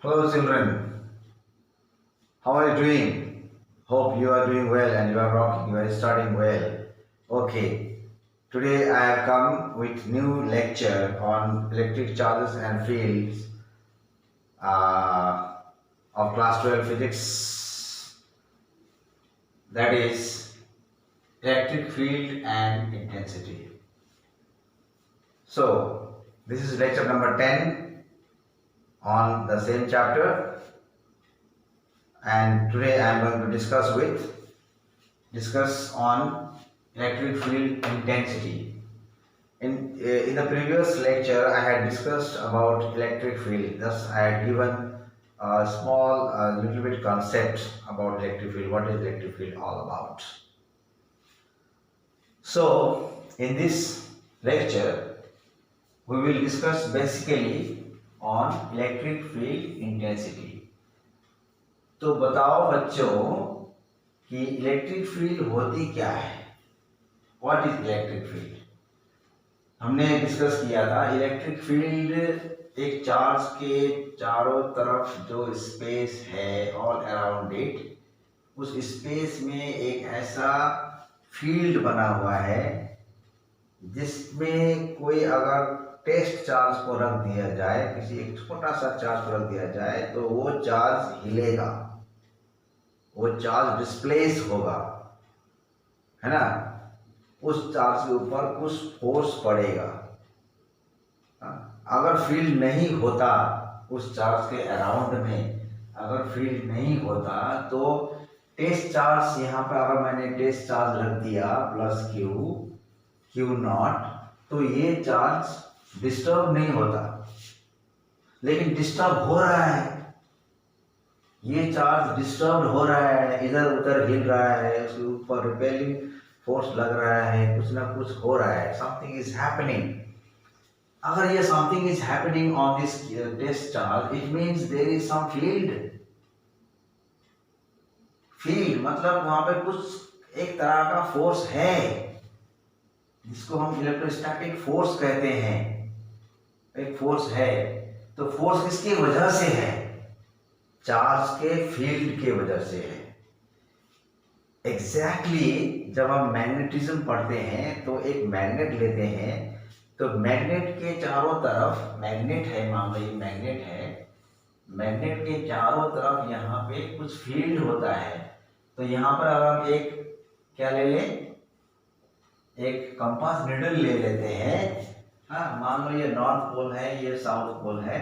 Hello children, how are you doing? Hope you are doing well and you are rocking, you are studying well. Okay, today I have come with new lecture on electric charges and fields uh, of class 12 physics, that is electric field and intensity. So, this is lecture number 10 on the same chapter, and today I am going to discuss on electric field intensity. In the previous lecture, I had discussed about electric field. Thus, I had given a small, little bit concept about electric field. What is electric field all about? So, in this lecture, we will discuss basically on electric field intensity. तो बताओ बच्चों कि electric field होती क्या है? What is electric field? हमने discuss किया था इलेक्ट्रिक फील्ड एक चार्ज के चारों तरफ जो स्पेस है ऑल अराउंड इट, उस स्पेस में एक ऐसा फील्ड बना हुआ है जिसमें कोई अगर टेस्ट चार्ज को रख दिया जाए, किसी एक छोटा सा चार्ज को रख दिया जाए तो वो चार्ज हिलेगा, वो चार्ज डिस्प्लेस होगा, है ना? उस चार्ज के ऊपर कुछ फोर्स पड़ेगा। अगर फील्ड नहीं होता उस चार्ज के अराउंड में, अगर फील्ड नहीं होता तो टेस्ट चार्ज, यहाँ पर अगर मैंने टेस्ट चार्ज रख दिया प्लस क्यू नॉट, तो ये चार्ज डिस्टर्ब नहीं होता, लेकिन डिस्टर्ब हो रहा है। ये चार्ज डिस्टर्ब हो रहा है, इधर उधर हिल रहा है, उसके ऊपर रिपेलिंग फोर्स लग रहा है, कुछ ना कुछ हो रहा है, समथिंग इज हैपनिंग। अगर ये something is happening on this test charge, it means there is some field. Field मतलब वहां पे कुछ एक तरह का फोर्स है जिसको हम इलेक्ट्रोस्टैटिक फोर्स कहते हैं। एक फोर्स है, तो फोर्स किसकी वजह से है? चार्ज के फील्ड के वजह से है। एग्जैक्टली जब हम मैग्नेटिज्म पढ़ते हैं तो एक मैग्नेट लेते हैं, तो मैग्नेट के चारों तरफ, मैग्नेट है, मान लो ये मैग्नेट है, मैग्नेट के चारों तरफ यहाँ पे कुछ फील्ड होता है। तो यहाँ पर अगर हम एक क्या ले लें, एक कंपास नीडल ले लेते हैं, हाँ, मान लो ये नॉर्थ पोल है, ये साउथ पोल है,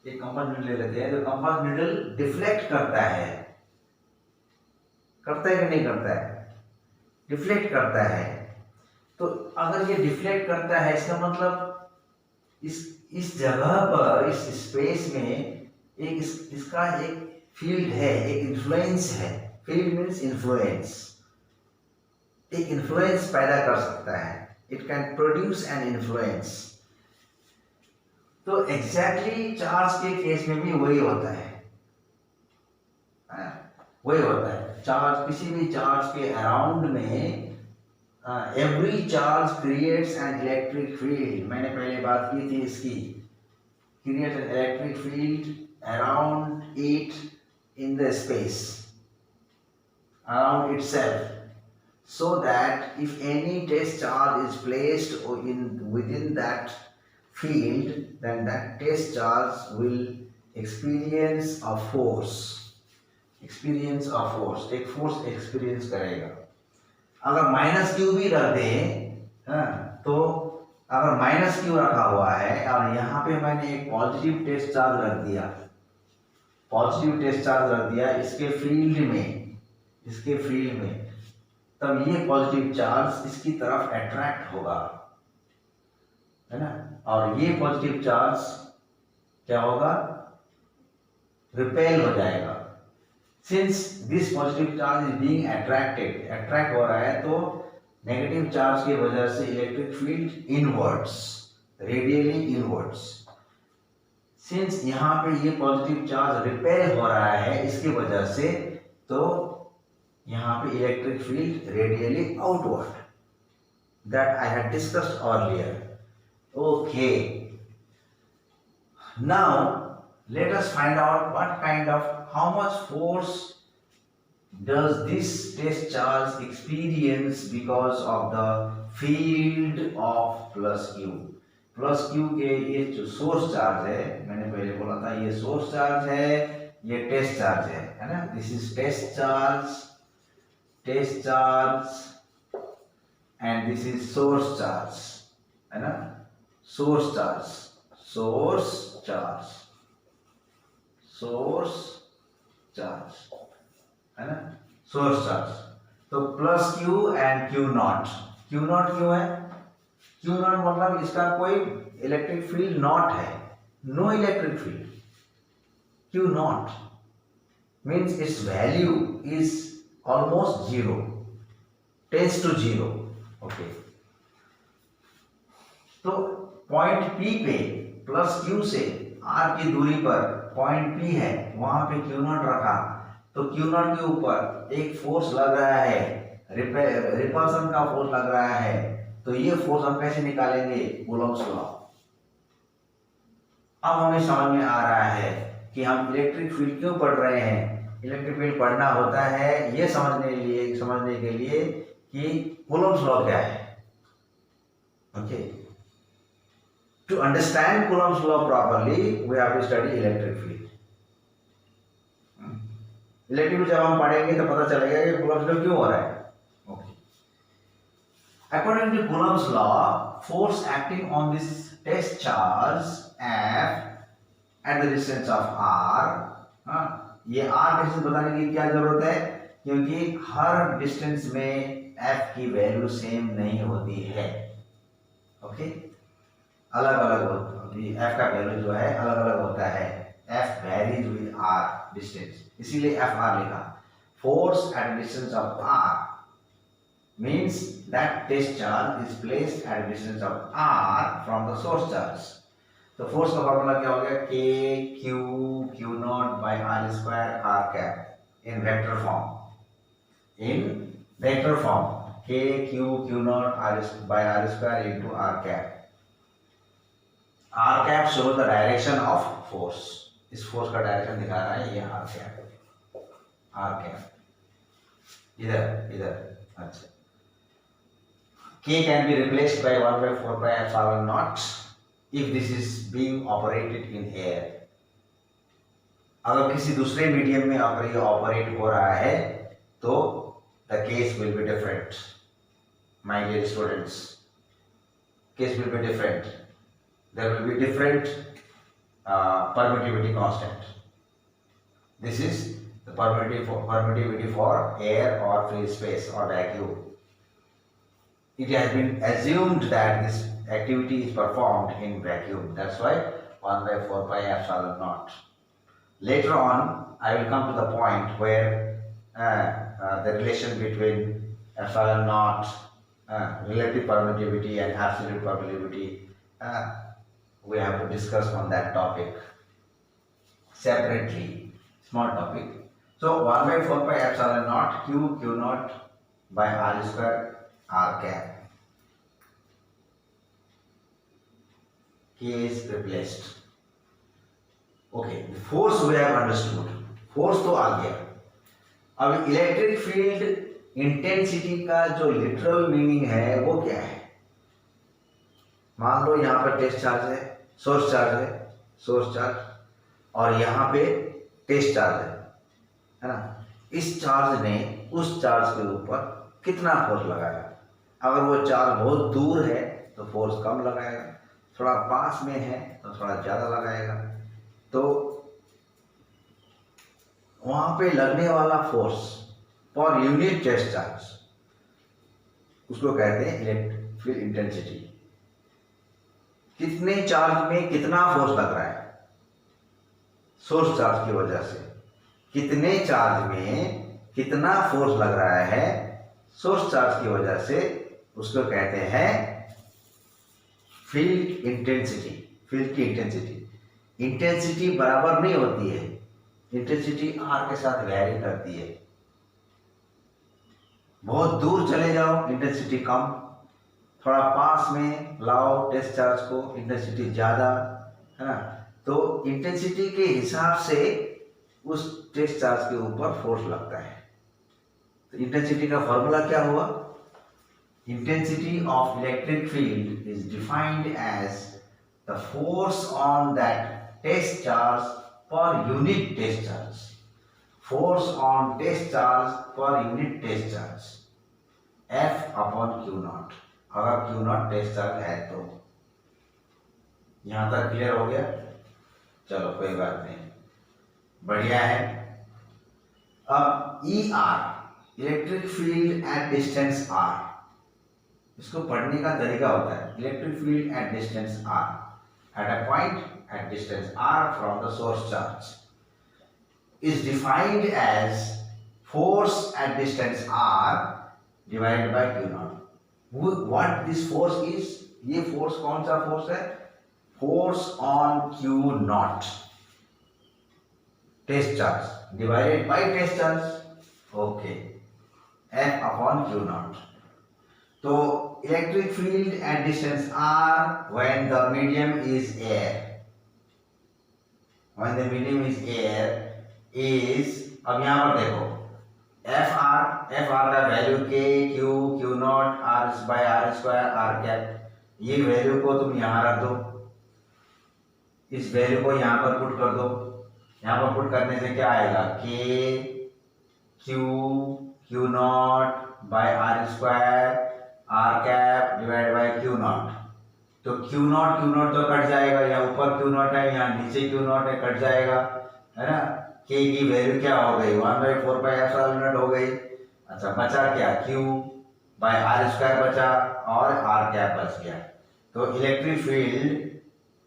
एक कंपास नीडल ले लेते हैं, तो कंपास नीडल डिफ्लेक्ट करता है कि नहीं करता है? डिफ्लेक्ट करता है। तो अगर ये डिफ्लेक्ट करता है, इसका मतलब इस जगह पर, इस स्पेस में एक इसका एक फील्ड है, एक इन्फ्लुएंस है। फील्ड मीन्स इन्फ्लुएंस, एक इन्फ्लुएंस पैदा कर सकता है। It can produce an influence. तो एग्जैक्टली चार्ज के केस में भी वही होता है, वही होता है। चार्ज, किसी भी चार्ज के अराउंड में every charge creates an electric field. मैंने पहले बात की थी इसकी, create an electric field around it in the space, around itself, so that if any test charge is placed within that field, then that test charge will experience a force, एक force experience करेगा। अगर minus Q भी रख दें, तो अगर minus Q रखा हुआ है और यहाँ पे मैंने एक पॉजिटिव टेस्ट चार्ज रख दिया, इसके फील्ड में, तब ये पॉजिटिव चार्ज इसकी तरफ अट्रैक्ट होगा, है ना? और ये पॉजिटिव चार्ज क्या होगा? रिपेल हो जाएगा। Since this positive charge is being attract हो रहा है, तो नेगेटिव चार्ज की वजह से electric field inwards, radially inwards. Since यहाँ पे ये पॉजिटिव चार्ज रिपेल हो रहा है इसकी वजह से, तो यहाँ पे electric field radially outward, that I had discussed earlier. Okay, now let us find out what kind of, how much force does this test charge experience because of the field of plus Q. Plus Q के ये जो source charge है, मैंने पहले बोला था ये source charge है, ये टेस्ट चार्ज है ना। This is test charge and this is source charge, है ना। सोर्स चार्ज है ना, सोर्स चार्ज। तो plus Q and Q naught क्यों है? क्यू नॉट मतलब इसका कोई इलेक्ट्रिक फील्ड नॉट है, no electric field. Q naught means its value is almost zero, tends to zero. Okay, तो पॉइंट पी पे प्लस क्यू से आर की दूरी पर पॉइंट पी है, वहां पे क्यू नॉट रखा, तो क्यू नॉट के ऊपर एक फोर्स लग रहा है, रिपल्सन का फोर्स लग रहा है। तो ये फोर्स हम कैसे निकालेंगे? Coulomb's law. अब हमें समझ में आ रहा है कि हम इलेक्ट्रिक फील्ड क्यों पढ़ रहे हैं। इलेक्ट्रिक फील्ड पढ़ना होता है ये समझने के लिए कि कूलम्ब्स लॉ क्या है। Okay, to understand Coulomb's law properly we have to study electric field. Electric field जब हम पढ़ेंगे तो पता चलेगा कि कूलम्ब्स लॉ क्यों हो रहा है। According to Coulomb's law, force acting on this test charge F at the distance of r, ये r डिस्टेंस बताने की क्या जरूरत है? क्योंकि हर डिस्टेंस में f की वैल्यू सेम नहीं होती है। ओके, अलग अलग होती है, f का वैल्यू जो है अलग अलग होता है। f varies with r distance, इसीलिए f r लिखा। Force at distance of r means that test charge is placed at a distance of r from the source charge. तो फोर्स का फॉर्मूला क्या हो गया? k q not by r square r cap in vector form. k q not by r square into r cap. r cap shows the direction of force. इस force का direction दिखा रहा है ये r cap इधर। अच्छा, K can be replaced by 1 by 4 pi epsilon naught if this is being operated in air. अगर किसी दूसरे मीडियम में अगर ये ऑपरेट हो रहा है तो the case will be different. My dear students, case will be different. There will be different permittivity constant. This is the permittivity for air or free space or vacuum. It has been assumed that this activity is performed in vacuum. That's why 1 by 4 pi epsilon naught. Later on, I will come to the point where the relation between epsilon naught, relative permittivity and absolute permittivity, we have to discuss on that topic separately, small topic. So 1 by 4 pi epsilon naught q naught by r square r cap. K is replaced. Okay, the force we have understood. Force तो आ गया। अब electric field intensity का जो literal meaning है वो क्या है? मान लो यहाँ पर टेस्ट चार्ज है, सोर्स चार्ज, और यहाँ पे टेस्ट चार्ज है ना। इस चार्ज ने उस चार्ज के ऊपर कितना फोर्स लगाया? अगर वो चार्ज बहुत दूर है तो फोर्स कम लगाएगा, थोड़ा पास में है तो थोड़ा ज़्यादा लगाएगा। तो वहाँ पे लगने वाला force per unit test charge उसको कहते हैं इलेक्ट्रिक फील्ड इंटेंसिटी। कितने चार्ज में कितना फोर्स लग रहा है सोर्स चार्ज की वजह से, कितने चार्ज में कितना फोर्स लग रहा है सोर्स चार्ज की वजह से, उसको कहते हैं फील्ड इंटेंसिटी। फील्ड की इंटेंसिटी बराबर नहीं होती है, इंटेंसिटी आर के साथ वैरी करती है। बहुत दूर चले जाओ इंटेंसिटी कम, थोड़ा पास में लाओ टेस्ट चार्ज को इंटेंसिटी ज़्यादा, है ना। तो इंटेंसिटी के हिसाब से उस टेस्ट चार्ज के ऊपर फोर्स लगता है। तो इंटेंसिटी का फॉर्मूला क्या हुआ? Intensity of electric field is defined as the force on that test charge per unit test charge. Force on test charge per unit test charge F upon Q naught. अगर Q naught test charge है तो। यहां तक clear हो गया? चलो कोई बात नहीं, बढ़िया है। अब ER, electric field at distance R, इसको पढ़ने का तरीका होता है। Electric field at distance R, at a point eight distance R from the source charge is defined as force at distance R divided by Q naught. What this force is? ये force कौन सा force है? Force on Q naught, test charge divided by test charge. Okay, F upon Q naught. तो electric field at distance R when the medium is air. When the medium is air is, अब यहां पर देखो F R का value K Q naught R by R square R cap, ये value को तुम यहां रख दो, इस वैल्यू को यहां पर पुट कर दो। यहां पर पुट करने से क्या आएगा? K Q naught by R square R cap divide by Q naught. तो क्यू नॉट तो कट जाएगा, यहाँ ऊपर क्यू नॉट है, यहाँ नीचे क्यू नॉट है, कट जाएगा, है ना। के की वैल्यू क्या हो गई? 1/4πε0 हो गई। अच्छा, बचा क्या? Q बाय आर स्क्वायर बचा और आर कैप बच गया। तो इलेक्ट्रिक फील्ड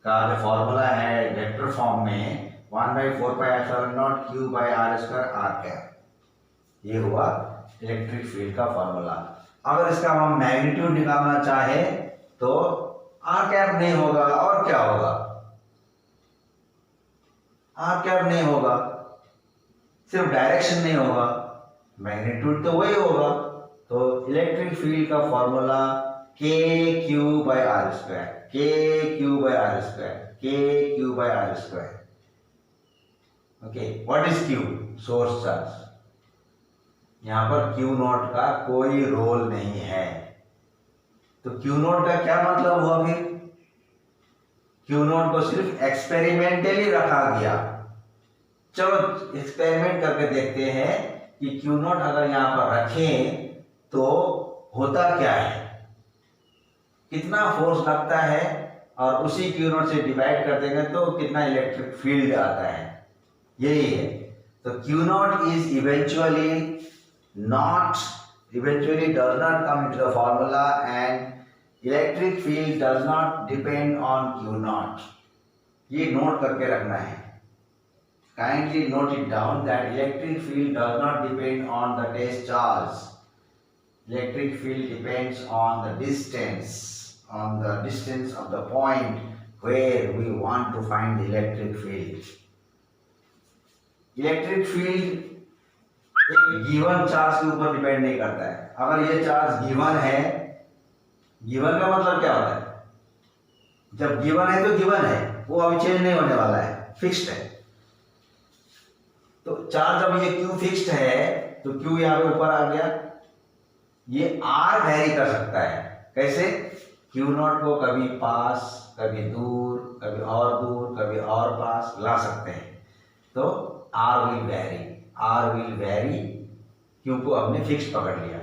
का जो फॉर्मूला है वेक्टर फॉर्म में 1/4πε0 Q by R square R cap, ये हुआ इलेक्ट्रिक फील्ड का फॉर्मूला। अगर इसका हम मैग्नीट्यूड निकालना चाहे तो आर कैप नहीं होगा, और क्या होगा? आर कैप नहीं होगा, सिर्फ डायरेक्शन नहीं होगा, मैग्नीट्यूड तो वही होगा। तो इलेक्ट्रिक फील्ड का formula K Q by R square, K Q by R square, K Q by R square. Okay, what is Q? Source charge. यहां पर क्यू नॉट का कोई रोल नहीं है। तो क्यू नॉट का क्या मतलब हुआ? फिर क्यू नॉट को सिर्फ एक्सपेरिमेंटली रखा गया। चलो एक्सपेरिमेंट करके देखते हैं कि क्यू नॉट अगर यहां पर रखें तो होता क्या है, कितना फोर्स लगता है, और उसी क्यू नॉट से डिवाइड कर देंगे तो कितना इलेक्ट्रिक फील्ड आता है, यही है। तो Q not is eventually does not come into the formula and electric field does not depend on Q naught. ये नोट करके रखना है। Kindly note it down that electric field does not depend on the test charge. Electric field depends on the distance of the point where we want to find the electric field. Electric field एक given charge के ऊपर depend नहीं करता है। अगर ये charge given है, given का मतलब क्या होता है? जब गिवन है तो गिवन है, वो अभी चेंज नहीं होने वाला है, फिक्स्ड है। तो चार्ज अब ये Q फिक्स्ड है तो Q यहाँ पे ऊपर आ गया। ये R वेरी कर सकता है, कैसे? Q नॉट को कभी पास, कभी दूर, कभी और दूर, कभी और पास ला सकते हैं। तो R will vary, Q को हमने फिक्स पकड़ लिया,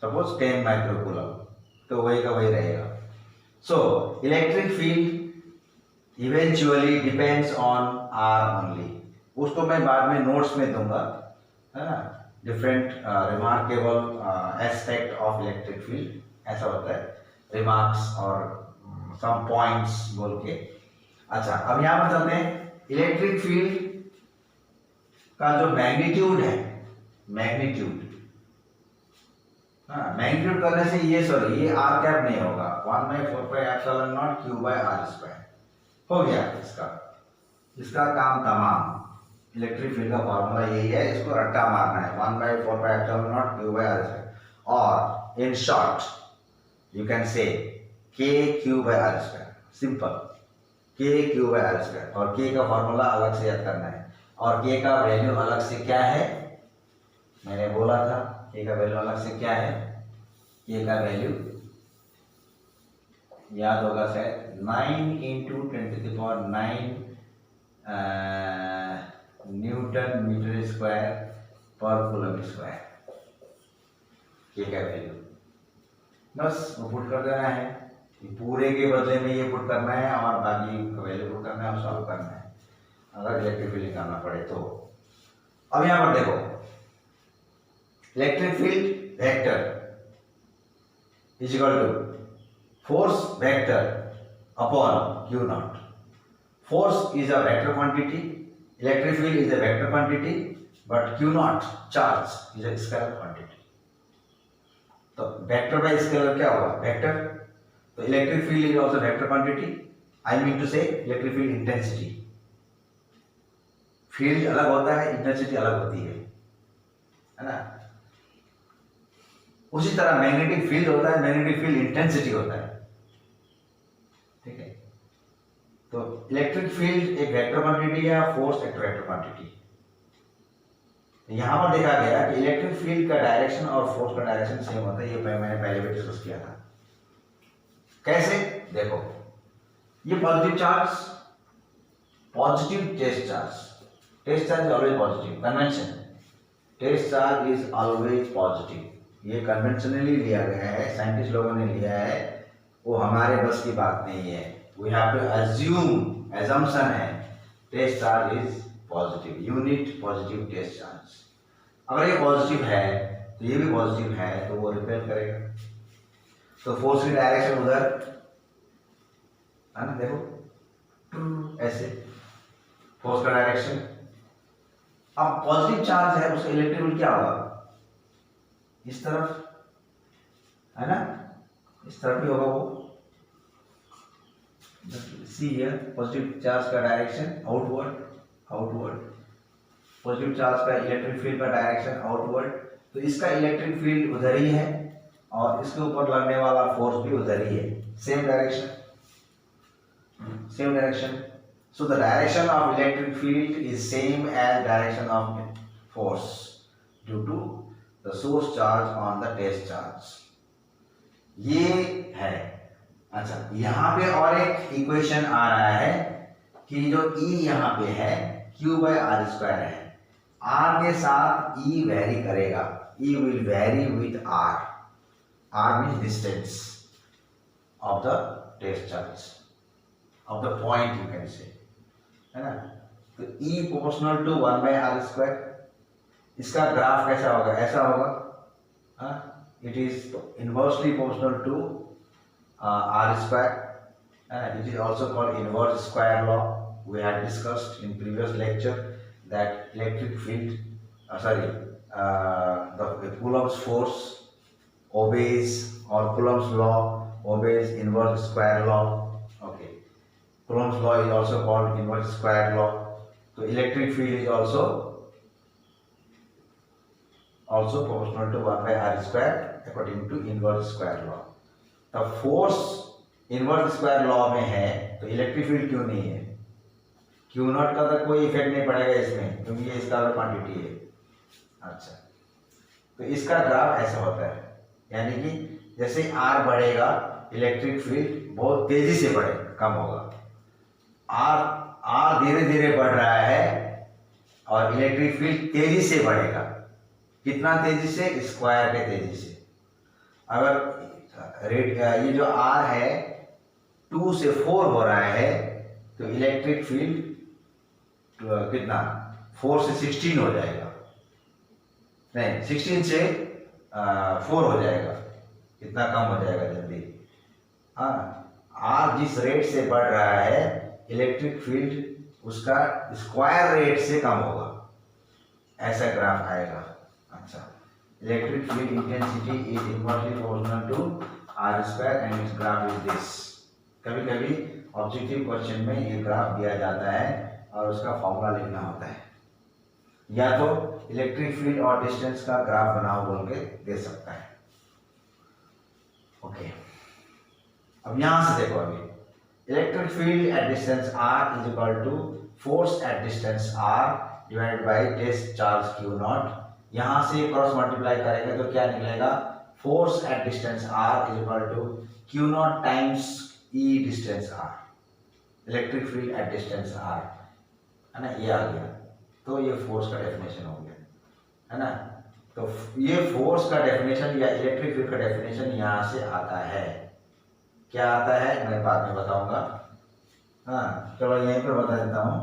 सपोज 10 माइक्रोकूलम, तो वही का वही रहेगा। So electric field eventually depends on R only. उसको मैं बाद में नोट्स में दूंगा, है ना, different remarkable aspect of electric field, ऐसा होता है, रिमार्क्स और सम पॉइंट्स बोल के। अच्छा, अब यहाँ पर चलते हैं। इलेक्ट्रिक फील्ड का जो मैग्नीट्यूड है, मैग्नीट्यूड करने से ये आर कैप नहीं होगा, 1/4πε0 Q बाय आर स्क्वायर हो गया। इसका काम तमाम। इलेक्ट्रिक फील्ड का फॉर्मूला यही है, इसको रट्टा मारना है, 1/4πε0 Q बाय आर स्क्वायर, और in short you can say K Q by R square, simple, K Q by are square, और के का फॉर्मूला अलग से याद करना है, और के का वैल्यू अलग से क्या है, मैंने बोला था के का वैल्यू अलग से क्या है, के का वैल्यू याद होगा शायद 9 इंटू 10⁹ न्यूटन मीटर स्क्वायर पर कूलम स्क्वायर, के का वैल्यू बस वो पुट कर देना है, पूरे के बदले में ये पुट करना है और बाकी का वैल्यू पुट करना है और सॉल्व करना है अगर इलेक्ट्रिक फील्ड निकालना पड़े तो। अब यहां पर देखो electric field vector is equal to force vector upon Q naught. Force is a vector quantity, electric field is a vector quantity, but Q naught charge is a scalar quantity. तो vector by scalar क्या होगा, vector. तो electric field is also vector quantity, I mean to say electric field intensity. Field अलग होता है, intensity अलग होती है ना। उसी तरह मैग्नेटिक फील्ड होता है, मैग्नेटिक फील्ड इंटेंसिटी होता है, ठीक है। तो इलेक्ट्रिक फील्ड एक वेक्टर क्वांटिटी है, फोर्स एक वेक्टर क्वांटिटी। यहां पर देखा गया कि इलेक्ट्रिक फील्ड का डायरेक्शन और फोर्स का डायरेक्शन सेम होता है, ये मैंने पहले भी डिस्कस किया था। कैसे, देखो ये positive charge, positive test charge, test charge is always positive, convention test charge is always positive, ये कन्वेंशनली लिया गया है, साइंटिस्ट लोगों ने लिया है, वो हमारे बस की बात नहीं है। We have to assume, assumption है test charge is positive, unit positive test charge. अगर ये पॉजिटिव है तो ये भी पॉजिटिव है, तो वो रिपेल करेगा। तो फोर्स की डायरेक्शन उधर है ना, देखो ऐसे फोर्स का डायरेक्शन। अब पॉजिटिव चार्ज है, उसका इलेक्ट्रिक फील्ड क्या होगा, इस तरफ है ना, इस तरफ भी होगा वो। सी हियर पॉजिटिव चार्ज का direction outward, outward, positive charge का इलेक्ट्रिक फील्ड का डायरेक्शन आउटवर्ड। तो इसका इलेक्ट्रिक फील्ड उधर ही है और इसके ऊपर लगने वाला फोर्स भी उधर ही है, same direction, same direction. So the direction of electric field is same as direction of force due to the source charge on the test charge. ये है। अच्छा, यहाँ पे और एक इक्वेशन आ रहा है कि जो E यहाँ पे है Q by R स्क्वायर है, R के साथ E वेरी करेगा, E will vary with R, R means distance of the test charge, of the point you can say, है ना। तो E proportional to 1 by are square, इसका graph कैसा होगा, ऐसा होगा, it is inversely proportional to R square, it is also called inverse square law. We had discussed in previous lecture that electric field, the Coulomb's force obeys, or Coulomb's law obeys inverse square law. Okay, Coulomb's law is also called inverse square law. So electric field is also proportional to 1 by r square according to inverse square law. The force inverse square law में है, तो electric field क्यों नहीं है, Q not का तो कोई effect नहीं पड़ेगा इसमें, क्योंकि ये स्केलर क्वांटिटी है। अच्छा, तो इसका ग्राफ ऐसा होता है, यानी कि जैसे R बढ़ेगा इलेक्ट्रिक फील्ड बहुत तेजी से बढ़ेगा, कम होगा। R धीरे धीरे बढ़ रहा है और इलेक्ट्रिक फील्ड तेजी से बढ़ेगा। कितना तेजी से, स्क्वायर के तेजी से। अगर रेट ये जो R है 2 से 4 हो रहा है, तो इलेक्ट्रिक फील्ड कितना, 4 से 16 हो जाएगा, नहीं 16 से 4 हो जाएगा, कितना कम हो जाएगा जल्दी। R जिस रेट से बढ़ रहा है इलेक्ट्रिक फील्ड उसका स्क्वायर रेट से कम होगा, ऐसा ग्राफ आएगा। अच्छा, electric field intensity is inversely proportional to R square and its graph is this. कभी कभी ऑब्जेक्टिव क्वेश्चन में ये ग्राफ दिया जाता है और उसका फॉर्मूला लिखना होता है, या तो इलेक्ट्रिक फील्ड और डिस्टेंस का ग्राफ बनाओ बोल के दे सकता है। ओके, अब यहां से देखो, अभी electric field at distance r is equal to force at distance r divided by test charge q naught. यहाँ से क्रॉस मल्टीप्लाई करेंगे तो क्या निकलेगा, force at distance r is equal to q naught times e distance r, electric field at distance r, है ना, ये आ गया। तो ये फोर्स का डेफिनेशन हो गया, है ना। तो ये फोर्स का डेफिनेशन या इलेक्ट्रिक फील्ड का डेफिनेशन यहाँ से आता है। क्या आता है मैं बाद में बताऊंगा। हाँ चलो यहीं पे बता देता हूँ।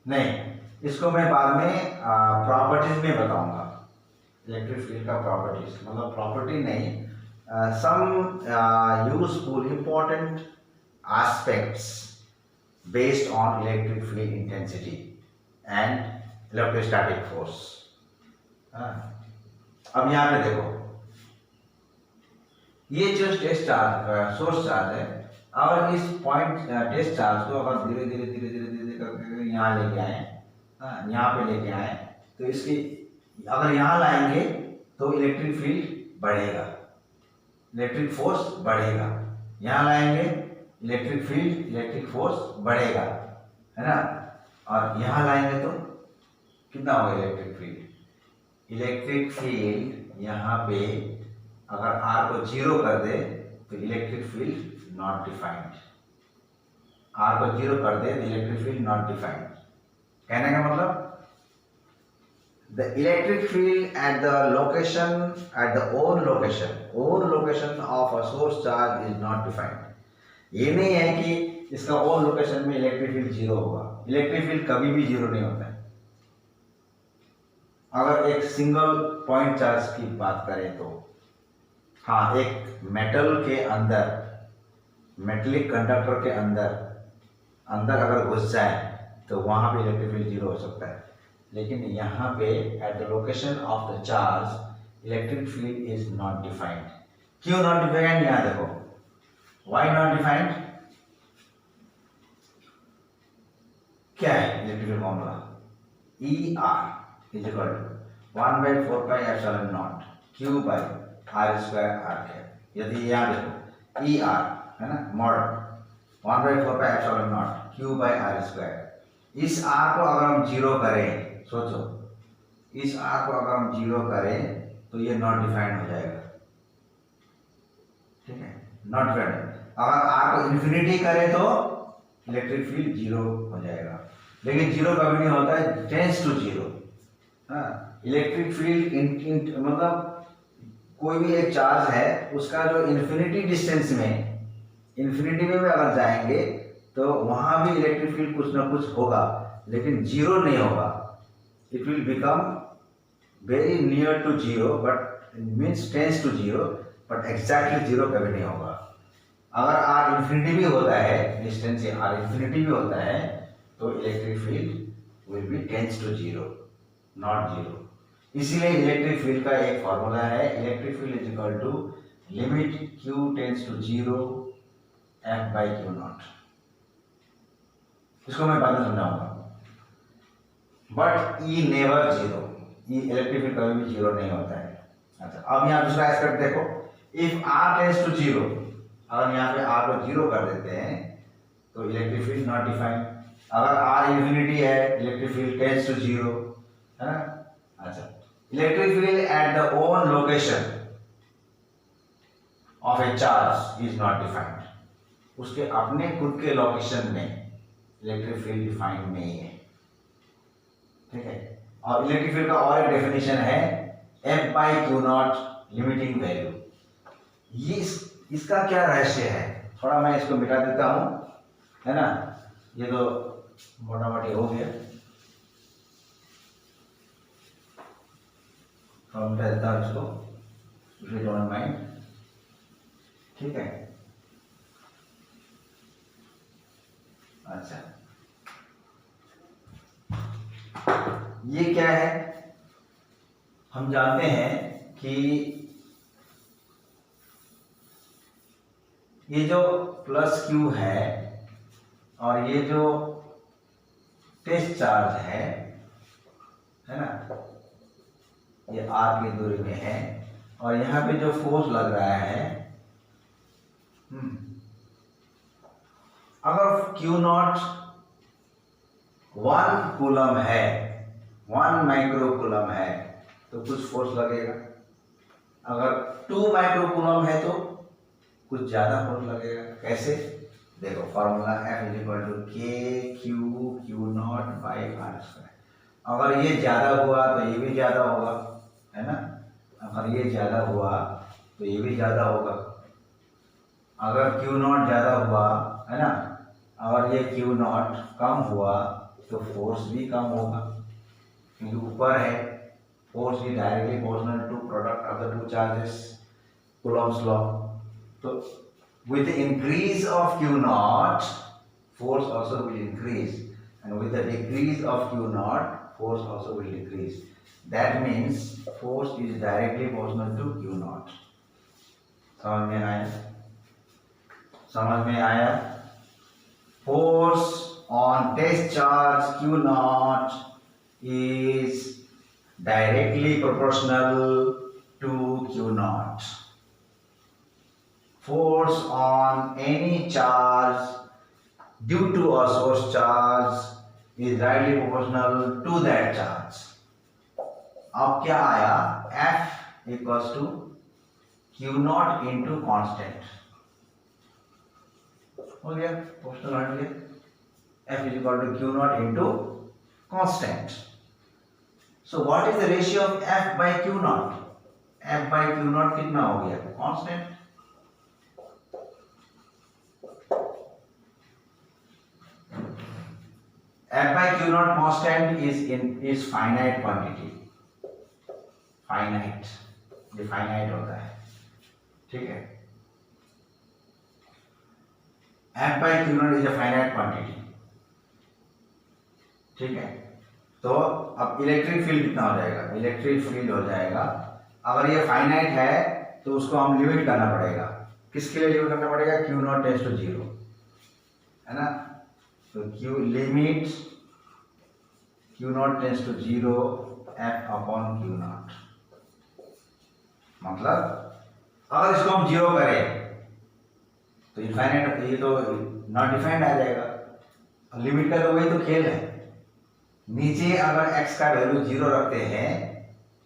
नहीं, इसको मैं बाद में प्रॉपर्टीज में बताऊंगा। इलेक्ट्रिक फील्ड का प्रॉपर्टीज मतलब प्रॉपर्टी नहीं, some useful important aspects based on electric field intensity and electrostatic force। अब यहाँ पे देखो, ये जो टेस्ट चार्ज सोर्स चार्ज है, और इस पॉइंट टेस्ट चार्ज को अगर धीरे धीरे धीरे धीरे धीरे करके यहाँ लेके आए, यहाँ पे लेके आए, तो इसकी अगर यहाँ लाएंगे तो इलेक्ट्रिक फील्ड बढ़ेगा, इलेक्ट्रिक फोर्स बढ़ेगा। यहाँ लाएंगे इलेक्ट्रिक फील्ड इलेक्ट्रिक फोर्स बढ़ेगा, है ना। और यहाँ लाएंगे तो कितना होगा इलेक्ट्रिक फील्ड, इलेक्ट्रिक फील्ड यहाँ पे अगर r को 0 कर दे तो electric field not defined, r को 0 कर दे तो इलेक्ट्रिक फील्ड नॉट डिफाइंड। कहने का मतलब the electric field at the location at the own location of a source charge is not defined। ये नहीं है कि इसका own location में इलेक्ट्रिक फील्ड 0 होगा, इलेक्ट्रिक फील्ड कभी भी 0 नहीं होता है। अगर एक सिंगल पॉइंट चार्ज की बात करें तो हाँ, एक मेटल के अंदर, मेटेलिक कंडक्टर के अंदर अगर घुस जाए तो वहां पे इलेक्ट्रिक फील्ड 0 हो सकता है, लेकिन यहाँ पे at the location of the charge electric field is not defined. क्यों नॉट डिफाइंड, यहाँ देखो, व्हाई नॉट डिफाइंड, क्या है electric field formula, E R is equal to 1/4 pi epsilon naught Q by are square R cap. यदि यहाँ देखो E R है ना, mod 1/4 pi epsilon naught Q by are square, इस r को अगर हम 0 करें, सोचो इस r को अगर हम 0 करें तो ये नॉट डिफाइंड हो जाएगा, ठीक है, नॉट डिफाइंड। अगर r को इन्फिनिटी करें तो इलेक्ट्रिक फील्ड 0 हो जाएगा, लेकिन 0 कभी नहीं होता है, टेंड्स टू 0। हाँ, इलेक्ट्रिक फील्ड मतलब कोई भी एक चार्ज है उसका जो इन्फिनिटी डिस्टेंस में, इन्फिनिटी में भी अगर जाएंगे तो वहां भी इलेक्ट्रिक फील्ड कुछ ना कुछ होगा, लेकिन 0 नहीं होगा। It will become very near to 0 but means tends to 0 but exactly 0 कभी नहीं होगा। अगर r इन्फिनिटी भी होता है, डिस्टेंस r इन्फिनिटी भी होता है, तो electric field will be tends to 0 naught 0। इसीलिए इलेक्ट्रिक फील्ड का एक फॉर्मूला है, electric field is equal to limit q tends to 0 f by q naught. इसको मैं बाद में समझाऊंगा। But E never 0, E electric field कभी भी 0 नहीं होता है। अच्छा, अब यहाँ दूसरा एस्पेक्ट देखो, इफ r टेंस टू 0, अगर यहाँ पे r को 0 कर देते हैं तो इलेक्ट्रिक फील्ड नॉट डिफाइंड। अगर r इन्फिनिटी है, इलेक्ट्रिक फील्ड टेंस टू 0, है ना। अच्छा, electric field at the own location of A charge is not defined. उसके अपने खुद के लोकेशन में इलेक्ट्रिक फील्ड डिफाइंड नहीं है, ठीक है। और इलेक्ट्रिक फील्ड का और एक डेफिनेशन है F by Q not limiting value. ये इसका क्या रहस्य है, थोड़ा मैं इसको मिटा देता हूं, है ना। ये तो मोटा मोटी हो गया, थोड़ा मिटा देता हूं इसको, इफ यू डोंट माइंड, ठीक है। अच्छा, ये क्या है, हम जानते हैं कि ये जो प्लस क्यू है और ये जो टेस्ट चार्ज है ना, ये r की दूरी में है, और यहाँ पे जो फोर्स लग रहा है अगर Q नॉट 1 कूलम है, 1 माइक्रो कूलम है, तो कुछ फोर्स लगेगा। अगर 2 माइक्रो कूलम है तो कुछ ज्यादा फोर्स लगेगा। कैसे? देखो formula F is equal to k Q naught by are square. अगर ये ज्यादा हुआ तो ये भी ज्यादा होगा, है ना। अगर ये ज्यादा हुआ तो ये भी ज्यादा होगा। अगर क्यू नॉट ज्यादा हुआ, है ना, अगर ये क्यू नॉट कम हुआ तो फोर्स भी कम होगा, क्योंकि ऊपर है। Force is directly proportional to product of the two charges, Coulomb's law. तो with the increase of Q naught, force also will increase, and with the decrease of Q naught, force also will decrease. That means force is directly proportional to Q naught. समझ में आया? समझ में आया? Force on test charge Q naught is directly proportional to Q naught. Force on any charge due to a source charge is directly proportional to that charge. अब क्या आया? F equals to Q naught into constant. हो गया, proportional हट गया। F is equal to Q naught into constant. So what is the ratio of F by Q naught? F by Q naught कितना हो गया? Constant. F by Q naught constant is finite quantity. Finite, ये finite होता है, ठीक है। F by Q naught is a finite quantity, ठीक है। तो अब इलेक्ट्रिक फील्ड कितना हो जाएगा? इलेक्ट्रिक फील्ड हो जाएगा, अगर ये फाइनाइट है तो उसको हम लिमिट करना पड़ेगा। किसके लिए लिमिट करना पड़ेगा? Q naught टेंड्स टू 0, है ना। तो Q limit Q naught tends to 0 F upon Q naught। मतलब अगर इसको हम 0 करें तो इनफाइनाइट, ये तो नॉट डिफाइंड आ जाएगा। लिमिट का तो वही तो खेल है। नीचे अगर x का वैल्यू 0 रखते हैं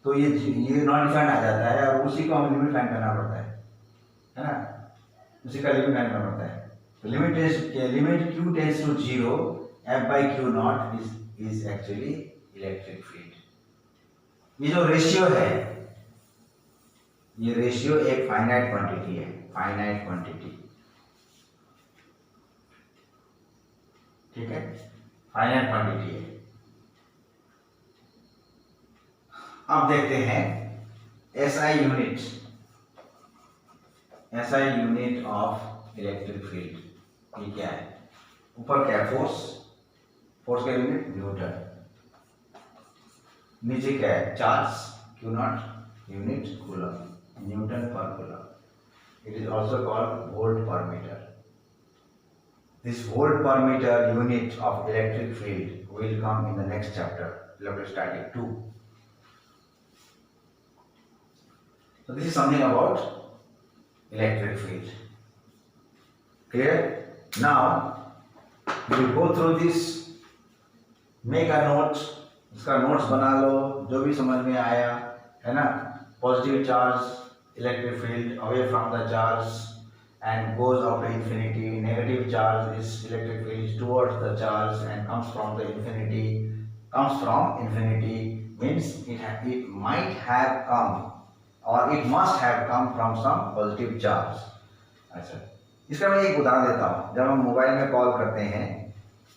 तो ये नॉट डिफाइंड आ जाता है, और उसी को हम लिमिट फाइंड करना पड़ता है ना। उसी का लिमिट फाइंड करना पड़ता है। तो limit Q tends to 0 F by Q naught is actually electric field. ये जो रेशियो है, ये रेशियो एक फाइनाइट क्वांटिटी है, फाइनाइट क्वांटिटी, ठीक है, फाइनाइट क्वांटिटी है। अब देखते हैं SI unit, SI unit of electric field. ये क्या है? ऊपर क्या है? फोर्स, फोर्स का यूनिट न्यूटन। नीचे क्या है? Charge Q naught, unit coulomb, newton per coulomb. It is also called volt पर metre. This volt per meter unit of electric field will come in the next chapter, electrostatic 2. So this is something about electric field. Clear? Now we will go through this. Make a note. इसका notes बना लो, जो भी समझ में आया, है ना। Positive charge electric field away from the charge and goes up to infinity. Negative charge is electric field towards the charge and comes from the infinity. Comes from infinity means it might have come or it must have come from some positive charge. अच्छा, इसका मैं एक उदाहरण देता हूँ। जब हम mobile में कॉल करते हैं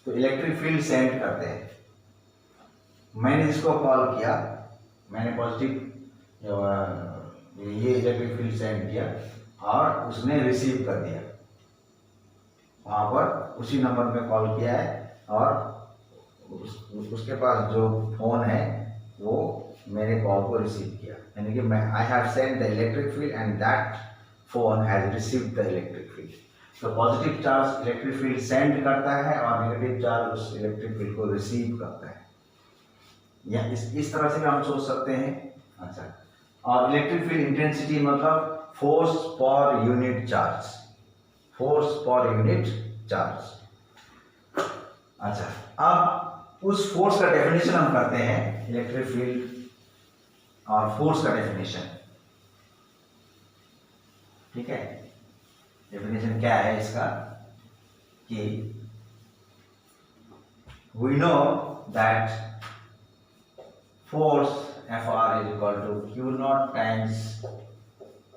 तो इलेक्ट्रिक फील्ड सेंड करते हैं। मैंने जिसको कॉल किया, मैंने पॉजिटिव ये इलेक्ट्रिक फील्ड सेंड किया और उसने रिसीव कर दिया। वहाँ पर उसी नंबर पे कॉल किया है और उसके पास जो फोन है वो मेरे कॉल को रिसीव किया, यानी कि मैं I have send the electric field and that phone has received the electric field. तो positive charge electric field send करता है और नेगेटिव चार्ज उस इलेक्ट्रिक फील्ड को रिसीव करता है। या इस तरह से भी हम सोच सकते हैं। अच्छा, और इलेक्ट्रिक फील्ड इंटेंसिटी मतलब force per unit charge, force per unit charge. अच्छा, अब उस फोर्स का डेफिनेशन हम करते हैं, इलेक्ट्रिक फील्ड और फोर्स का डेफिनेशन। ठीक है, डेफिनेशन क्या है इसका कि we know that force Fr is equal to Q naught times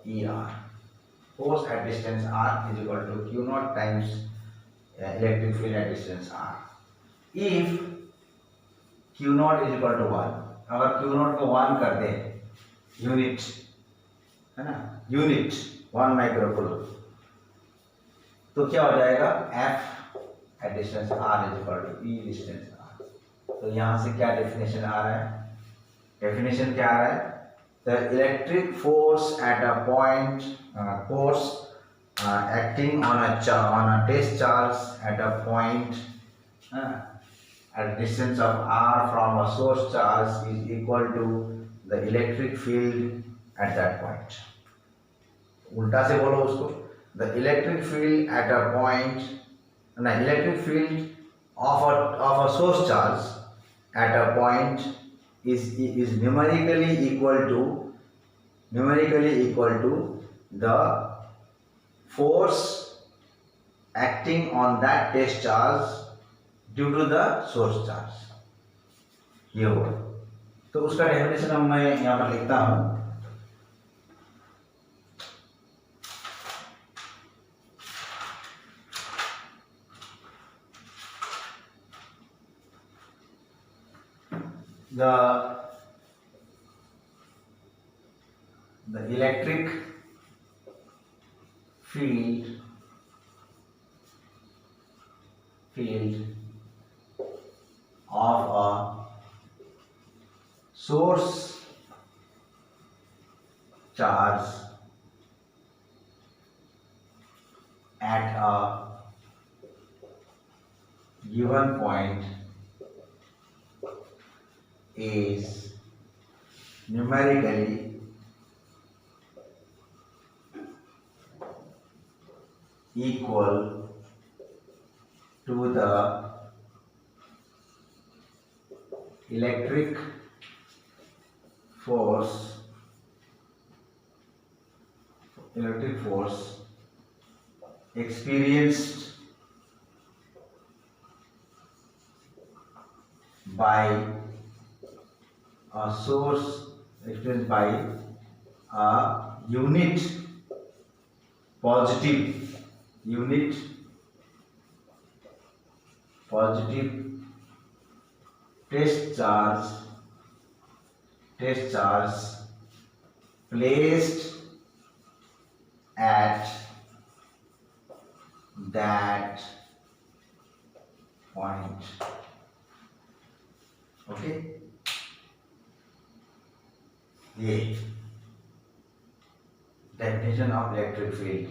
ER. Force at distance R is equal to Q naught times electric field at distance R. If Q naught is equal to 1, अगर Q naught को 1 कर दे, unit है ना, unit 1 microcoulomb, तो क्या हो जाएगा, F at distance R is equal to E distance R. तो यहाँ से क्या डेफिनेशन आ रहा है, डेफिनेशन क्या आ रहा है, the electric force at a point, force acting on a test charge at a point at a distance of r from a source charge is equal to the electric field at that point. उल्टा से बोलो उसको, the electric field at a point, no, electric field of a source charge at a point is numerically equal to the force acting on that test charge due to the source charge. ये हुआ, तो उसका definition हम मैं यहाँ पर लिखता हूँ। The electric field of a source charge at a given point is numerically equal to the electric force experienced by a unit positive test charge placed at that point. Okay, ये definition of electric field,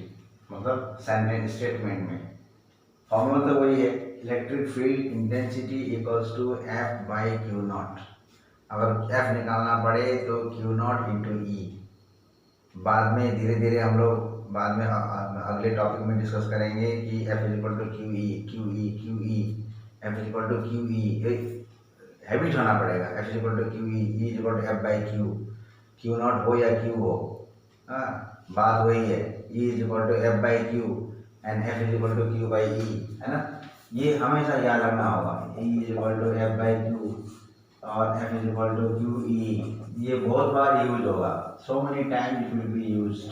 मतलब sentence statement में formula तो वही है, electric field intensity equals to F by Q naught. अगर F निकालना पड़े तो क्यू नॉट इंटू ई। बाद में धीरे धीरे हम लोग बाद में अगले टॉपिक में डिस्कस करेंगे कि F is equal to q E, F is equal to q E, habit होना पड़ेगा। F is equal to q E is equal to F by Q naught हो या क्यू हो, बात वही है। E is equal to F by q and F is equal to q by E, है ना, ये हमेशा याद रखना होगा। E is equal to F by q और F is equal to q ई, ये बहुत बार यूज होगा, so many times it will be used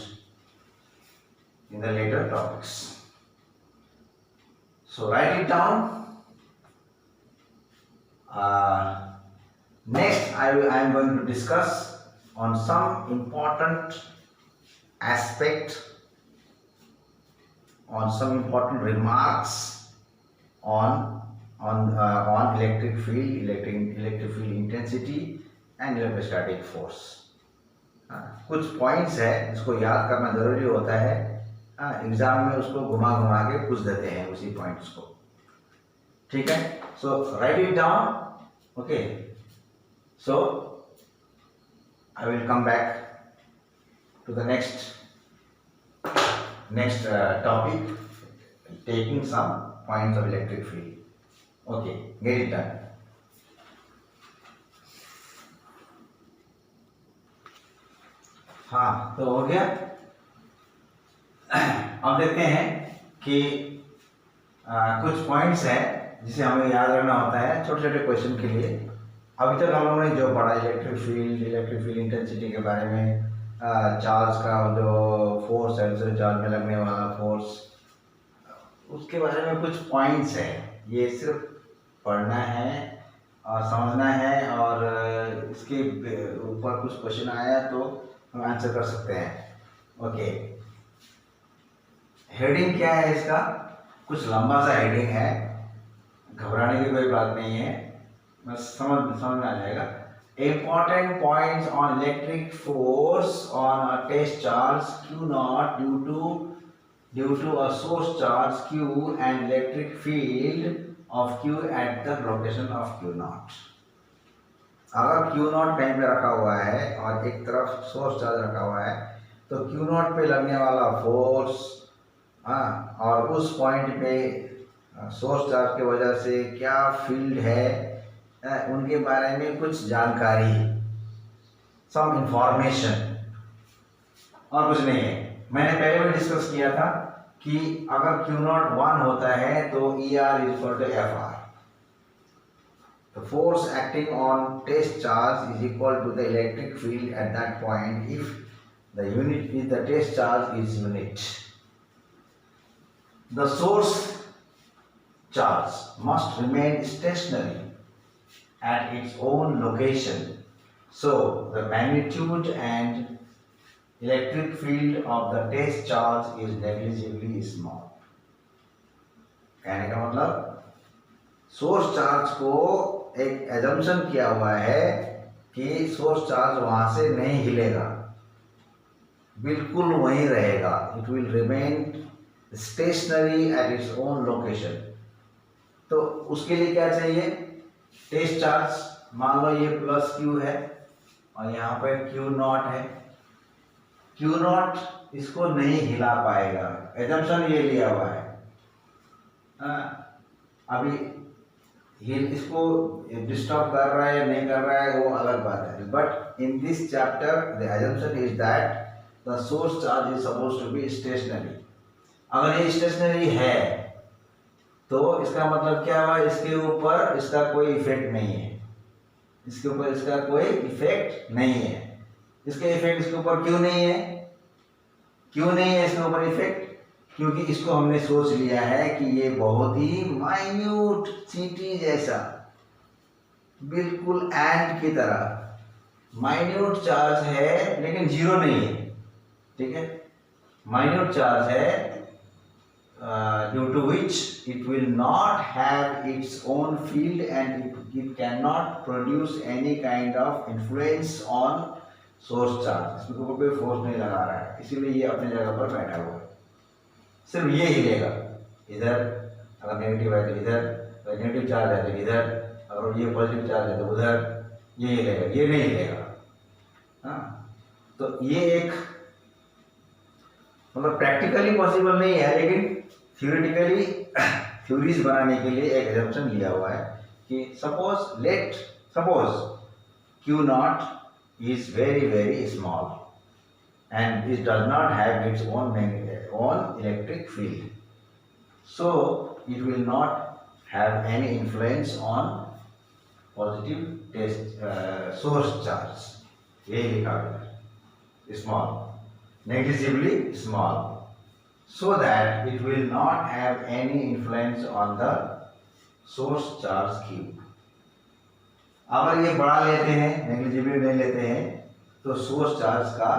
in the later topics. So write it down. Next I am going to discuss on some important aspect, on some important remarks on electric field intensity and electrostatic force. कुछ points है जिसको याद करना जरूरी होता है, exam में उसको घुमा घुमा के पूछ देते हैं उसी पॉइंट्स को। ठीक है, so write it down. Okay, so I will come back to the next topic taking some points of electric field. Okay, get it done. हाँ, तो हो गया। अब देखते हैं कि कुछ पॉइंट्स हैं जिसे हमें याद रखना होता है छोटे छोटे क्वेश्चन के लिए। अभी तक हम लोगों ने जो पढ़ा इलेक्ट्रिक फील्ड इंटेंसिटी के बारे में, चार्ज का जो फोर्स है दूसरे चार्ज में लगने वाला फोर्स, उसके बारे में कुछ पॉइंट्स हैं। ये सिर्फ पढ़ना है और समझना है, और इसके ऊपर कुछ क्वेश्चन आया तो हम आंसर कर सकते हैं। ओके, हेडिंग क्या है इसका? कुछ लंबा सा हेडिंग है, घबराने की कोई बात नहीं है, बस समझ में आ जाएगा। Important points on electric force on a test charge Q naught due to a source charge Q and electric field of Q at the location of Q naught। अगर Q naught कहीं पे रखा हुआ है और एक तरफ सोर्स चार्ज रखा हुआ है, तो Q naught पे लगने वाला फोर्स, और उस पॉइंट पे सोर्स चार्ज की वजह से क्या फील्ड है, उनके बारे में कुछ जानकारी, सम इंफॉर्मेशन, और कुछ नहीं है। मैंने पहले भी डिस्कस किया था कि अगर Q naught 1 होता है तो ER is equal to FR। The force acting on test charge is equal to the electric field at that point if the test charge is unit. The source charge must remain stationary at its own location, so the magnitude and electric field of the test charge is negligibly small। कहने का मतलब source charge को एक assumption किया हुआ है कि source charge वहां से नहीं हिलेगा, बिल्कुल वहीं रहेगा, it will remain stationery at its own location. तो उसके लिए क्या चाहिए? टेस्ट चार्ज, मान लो ये प्लस Q है और यहाँ पे Q नॉट है। Q नॉट इसको नहीं हिला पाएगा, एजम्पशन ये लिया हुआ है। अभी इसको डिस्टर्ब कर रहा है या नहीं कर रहा है वो अलग बात है, but in this chapter the assumption is that the source charge is supposed to be stationary. अगर ये स्टेशनरी है तो इसका मतलब क्या हुआ? इसके ऊपर इसका कोई इफेक्ट नहीं है, इसके ऊपर इसका कोई इफेक्ट नहीं है। इसका इफेक्ट इसके ऊपर क्यों नहीं है? क्यों नहीं है इसके ऊपर इफेक्ट? क्योंकि इसको हमने सोच लिया है कि ये बहुत ही माइन्यूट चींटी जैसा, बिल्कुल एंड की तरह माइन्यूट चार्ज है, लेकिन जीरो नहीं है। ठीक है, माइन्यूट चार्ज है, due to which it will not have its own field and it cannot produce any kind of influence on source charge। इसमें कोई फोर्स नहीं लगा रहा है, इसीलिए ये अपनी जगह पर बैठा हुआ है। सिर्फ ये हिलेगा, इधर अगर नेगेटिव है तो इधर, अगर नेगेटिव चार्ज है तो इधर, अगर ये पॉजिटिव चार्ज है तो उधर, ये हिलेगा, ये नहीं हिलेगा। तो ये एक मतलब प्रैक्टिकली पॉसिबल नहीं है, लेकिन थियोरेटिकली थ्योरीज बनाने के लिए एक एजम्पशन लिया हुआ है कि suppose Q naught is very small and it does not have its own electric field, so it will not have any influence on positive test source charge। ये लिखा हुआ है, small, negligibly small, so that it will not have any influence on the source charge Q। अगर ये बड़ा लेते हैं, negligible नहीं लेते हैं, तो सोर्स चार्ज का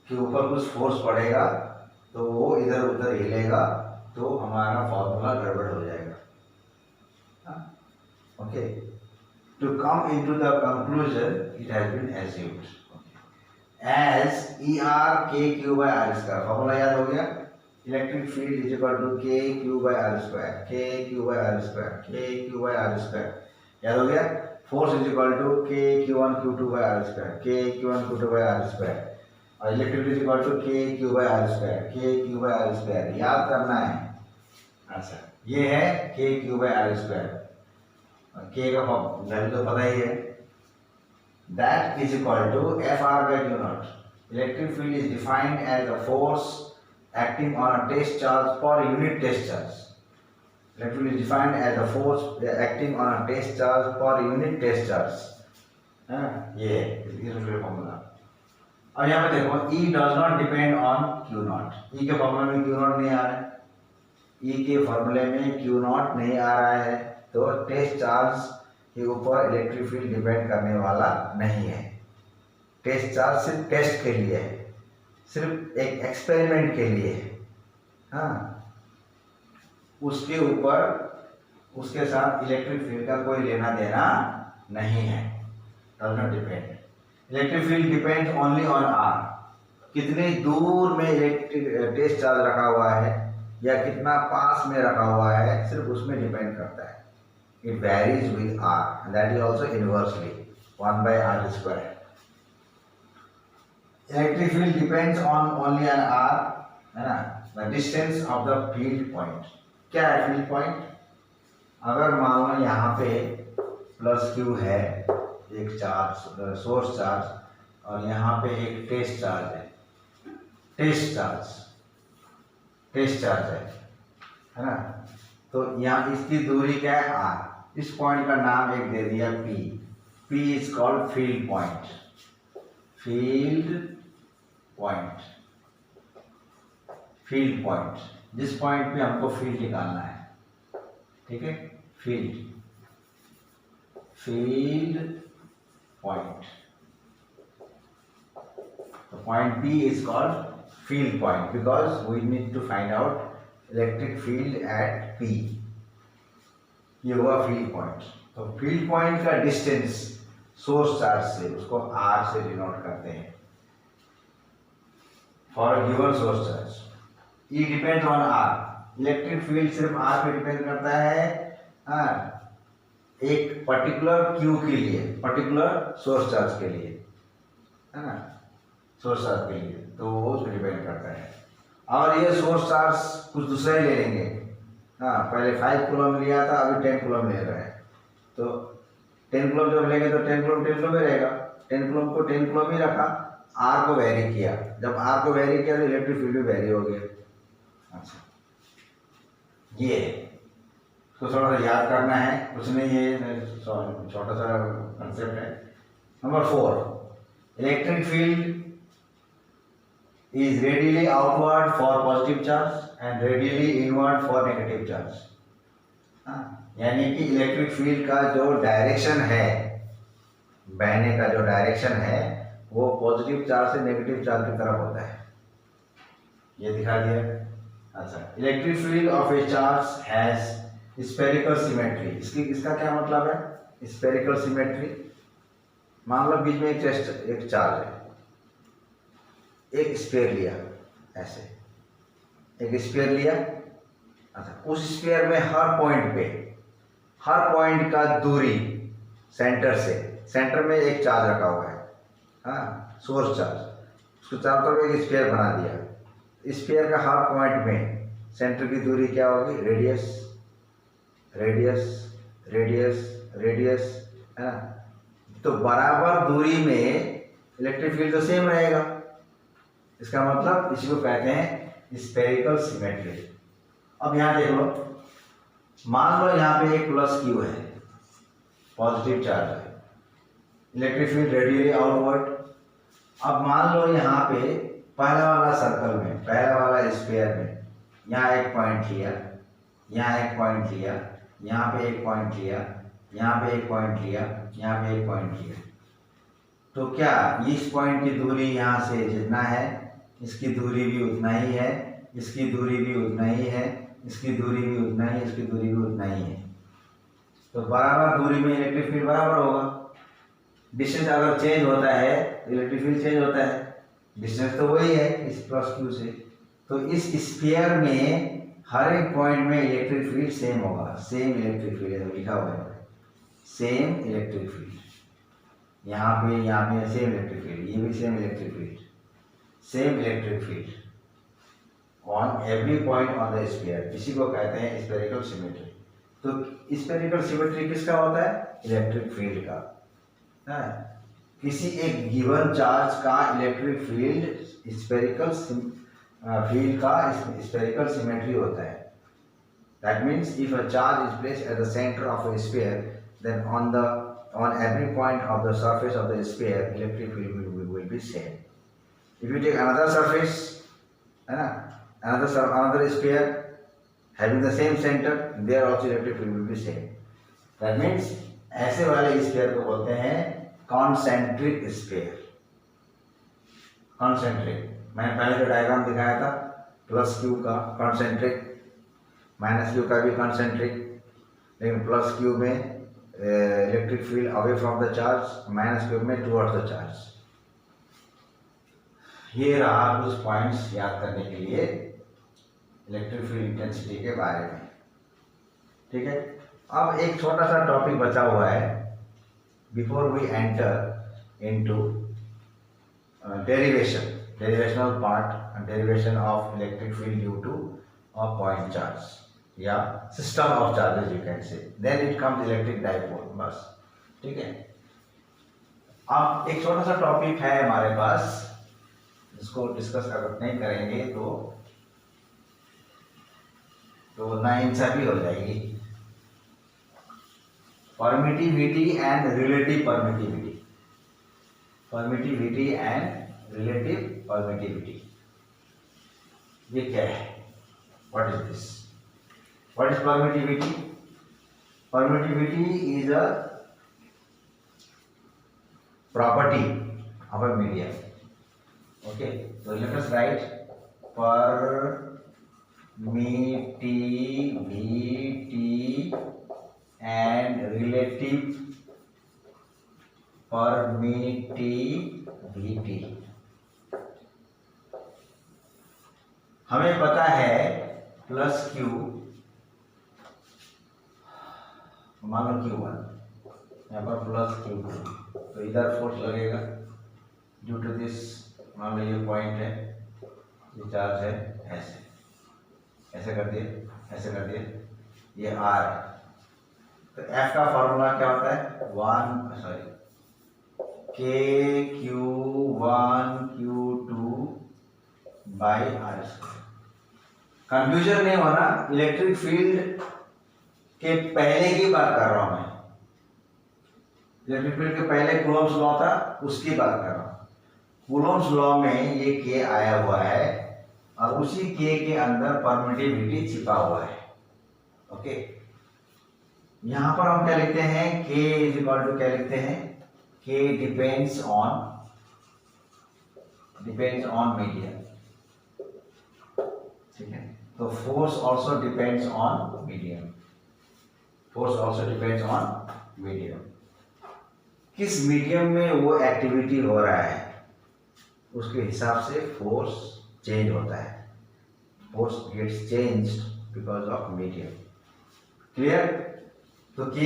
के ऊपर कुछ फोर्स पड़ेगा तो वो इधर उधर हिलेगा, तो हमारा फॉर्मूला गड़बड़ हो जाएगा। Okay, to come into the conclusion it has been assumed as ER KQ/R²। Formula याद हो गया? Electric field is equal to KQ/R², KQ/R²। याद हो गया? Force is equal to KQ1Q2/R², KQ1Q2/R², और electric is equal to KQ/R²। याद करना है, अच्छा, ये है के क्यू बाई आर स्क्वायर, के का वैल्यू तो पता ही है, that is equal to F R by Q naught. Electric field is defined as a force acting on a test charge per unit test charge. Electric field is defined as a force acting on a test charge per unit test charge. हाँ, ये है electric formula. और यहाँ पे देखो E does not depend on Q naught. E के फॉर्मूले में Q naught नहीं आ रहा है, E के फॉर्मूले में Q naught नहीं आ रहा है, तो टेस्ट चार्ज के ऊपर इलेक्ट्रिक फील्ड डिपेंड करने वाला नहीं है। टेस्ट चार्ज सिर्फ टेस्ट के लिए है, सिर्फ एक एक्सपेरिमेंट के लिए है। हाँ, उसके ऊपर उसके साथ इलेक्ट्रिक फील्ड का कोई लेना देना नहीं है, does not depend. Electric field depends only on R, कितनी दूर में इलेक्ट्रिक टेस्ट चार्ज रखा हुआ है या कितना पास में रखा हुआ है, सिर्फ उसमें डिपेंड करता है। It varies with R, that is also inversely 1/r square. Electric field depends on only on R, है ना, the distance of the field point. क्या है फील्ड पॉइंट? अगर मान लो यहाँ पे प्लस क्यू है, एक चार्ज सोर्स चार्ज, और यहाँ पे एक टेस्ट चार्ज है, टेस्ट चार्ज है ना, तो यहाँ इसकी दूरी क्या है आर। इस पॉइंट का नाम एक दे दिया P, P is called field point, field point जिस पॉइंट पे हमको फील्ड निकालना है, ठीक है, फील्ड पॉइंट। तो point B is called field point because we need to find out electric field at P. ये हुआ फील्ड पॉइंट। तो फील्ड पॉइंट का डिस्टेंस सोर्स चार्ज से, उसको आर से डिनोट करते हैं for a given source charge. E depends on R, electric field सिर्फ आर पे डिपेंड करता है, एक पर्टिकुलर क्यू के लिए, पर्टिकुलर सोर्स चार्ज के लिए, है ना, सोर्स चार्ज के लिए, तो वो उस पर डिपेंड करता है। और ये सोर्स चार्ज कुछ दूसरा ही ले लेंगे, हाँ, पहले 5 कूलम लिया था, अभी 10 कूलम ले रहा है, तो 10 कूलम जब लेंगे तो 10 कूलम 10 कूलम ही रहेगा, 10 कूलम को 10 कूलम ही रखा, आर को वेरी किया, जब आर को वेरी किया तो इलेक्ट्रिक फील्ड भी वेरी हो गया। अच्छा, ये तो थोड़ा सा याद करना है, कुछ नहीं है, छोटा सा कंसेप्ट है। Number 4, electric field is radially outward for positive charge and radially inward for negative charge। यानी कि इलेक्ट्रिक फील्ड का जो डायरेक्शन है, बहने का जो डायरेक्शन है, वो पॉजिटिव चार्ज से नेगेटिव चार्ज की तरफ होता है, ये दिखा दिया। अच्छा, electric field of A charge has spherical symmetry. इसका क्या मतलब है स्फेरिकल सिमेट्री? मान लो बीच में एक चार्ज है, एक स्फीयर लिया, ऐसे एक स्फीयर लिया। अच्छा, उस स्फीयर में हर पॉइंट का दूरी सेंटर में एक चार्ज रखा हुआ है, हाँ, सोर्स चार्ज, उसको चारों तरफ एक स्फीयर बना दिया। स्फीयर का हर पॉइंट में सेंटर की दूरी क्या होगी? रेडियस, है ना। तो बराबर दूरी में इलेक्ट्रिक फील्ड तो सेम रहेगा, इसका मतलब इसी को कहते हैं स्फेरिकल सिमेट्री। अब यहाँ देख लो, मान लो यहाँ पे एक प्लस क्यू है, पॉजिटिव चार्ज है, इलेक्ट्रिक फील्ड रेडियली आउटवर्ड। अब मान लो यहाँ पे पहला वाला सर्कल में, पहला वाला स्फीयर में, यहाँ एक पॉइंट लिया, यहाँ एक पॉइंट लिया, यहाँ पे एक पॉइंट लिया, यहाँ पे एक पॉइंट लिया, यहाँ पे एक पॉइंट लिया, तो क्या इस पॉइंट की दूरी यहाँ से जितना है, इसकी दूरी भी उतना ही है, इसकी दूरी भी उतना ही है, इसकी दूरी भी उतना ही, इसकी दूरी भी उतना ही है। तो बराबर दूरी में इलेक्ट्रिक फील्ड बराबर होगा। डिस्टेंस अगर चेंज होता है तो इलेक्ट्रिक फील्ड चेंज होता है, डिस्टेंस तो वही है इस प्लस क्यू से। तो इस स्फीयर में हर एक पॉइंट में इलेक्ट्रिक फील्ड सेम होगा, सेम इलेक्ट्रिक फील्ड लिखा हुआ है, सेम इलेक्ट्रिक फील्ड। यहाँ पे सेम इलेक्ट्रिक फील्ड, ये भी same electric field, same electric field on every point on the sphere, इसी को कहते हैं स्फेरिकल सिमेट्री। तो स्फेरिकल सिमेट्री किसका होता है? इलेक्ट्रिक फील्ड का है। किसी एक गिवन चार्ज का इलेक्ट्रिक फील्ड स्फेरिकल फील्ड का स्फेरिकल सिमेट्री होता है। That means if a charge is placed at the centre of a sphere, then on every point of the surface of the sphere, electric field will be same. If you take another surface, another sphere having the same center, there also electric field will be same. That means ऐसे वाले sphere को बोलते हैं concentric sphere. Concentric, मैंने पहले जो diagram दिखाया था प्लस क्यू का कॉन्सेंट्रिक, माइनस क्यू का भी कॉन्सेंट्रिक, लेकिन प्लस क्यू में electric field away from the charge, minus Q में टुवर्ड्स द चार्ज। ये रहा कुछ पॉइंट्स याद करने के लिए इलेक्ट्रिक फील्ड इंटेंसिटी के बारे में। ठीक है, अब एक छोटा सा टॉपिक बचा हुआ है before we enter into derivational part, derivation of electric field due to a point charge या system of charges you can say, then it comes electric dipole, बस। ठीक है, अब एक छोटा सा टॉपिक है हमारे पास, इसको डिस्कस अगर नहीं करेंगे तो नाइंसाफी हो जाएगी। Permittivity and relative permittivity, permittivity and relative permittivity, ये क्या है? What is this? What is permittivity? Permittivity is a property of a medium. Okay, so let us write permittivity and relative permittivity. हमें पता है प्लस क्यू, मान लो Q1, यहाँ पर plus Q2, तो इधर फोर्स लगेगा ड्यू टू दिस। मान लो ये पॉइंट है, ये चार्ज है, ऐसे कर दिए, ऐसे कर दिए, ये R है। तो F का फॉर्मूला क्या होता है? KQ1Q2 by R²। कंफ्यूजन नहीं होना, इलेक्ट्रिक फील्ड के पहले की बात कर रहा हूं मैं। इलेक्ट्रिक फील्ड के पहले कूलॉम्स लॉ था, उसकी बात कर रहा हूं। कूलॉम्स लॉ में ये K आया हुआ है और उसी K के अंदर परमिटिविटी छिपा हुआ है। ओके, यहां पर हम क्या लिखते हैं? K इज इक्वल टू क्या लिखते हैं? K depends on medium. ठीक है, तो force also depends on medium. Force also depends on medium. किस मीडियम में वो एक्टिविटी हो रहा है उसके हिसाब से फोर्स चेंज होता है। Force gets changed because of medium. Clear? तो K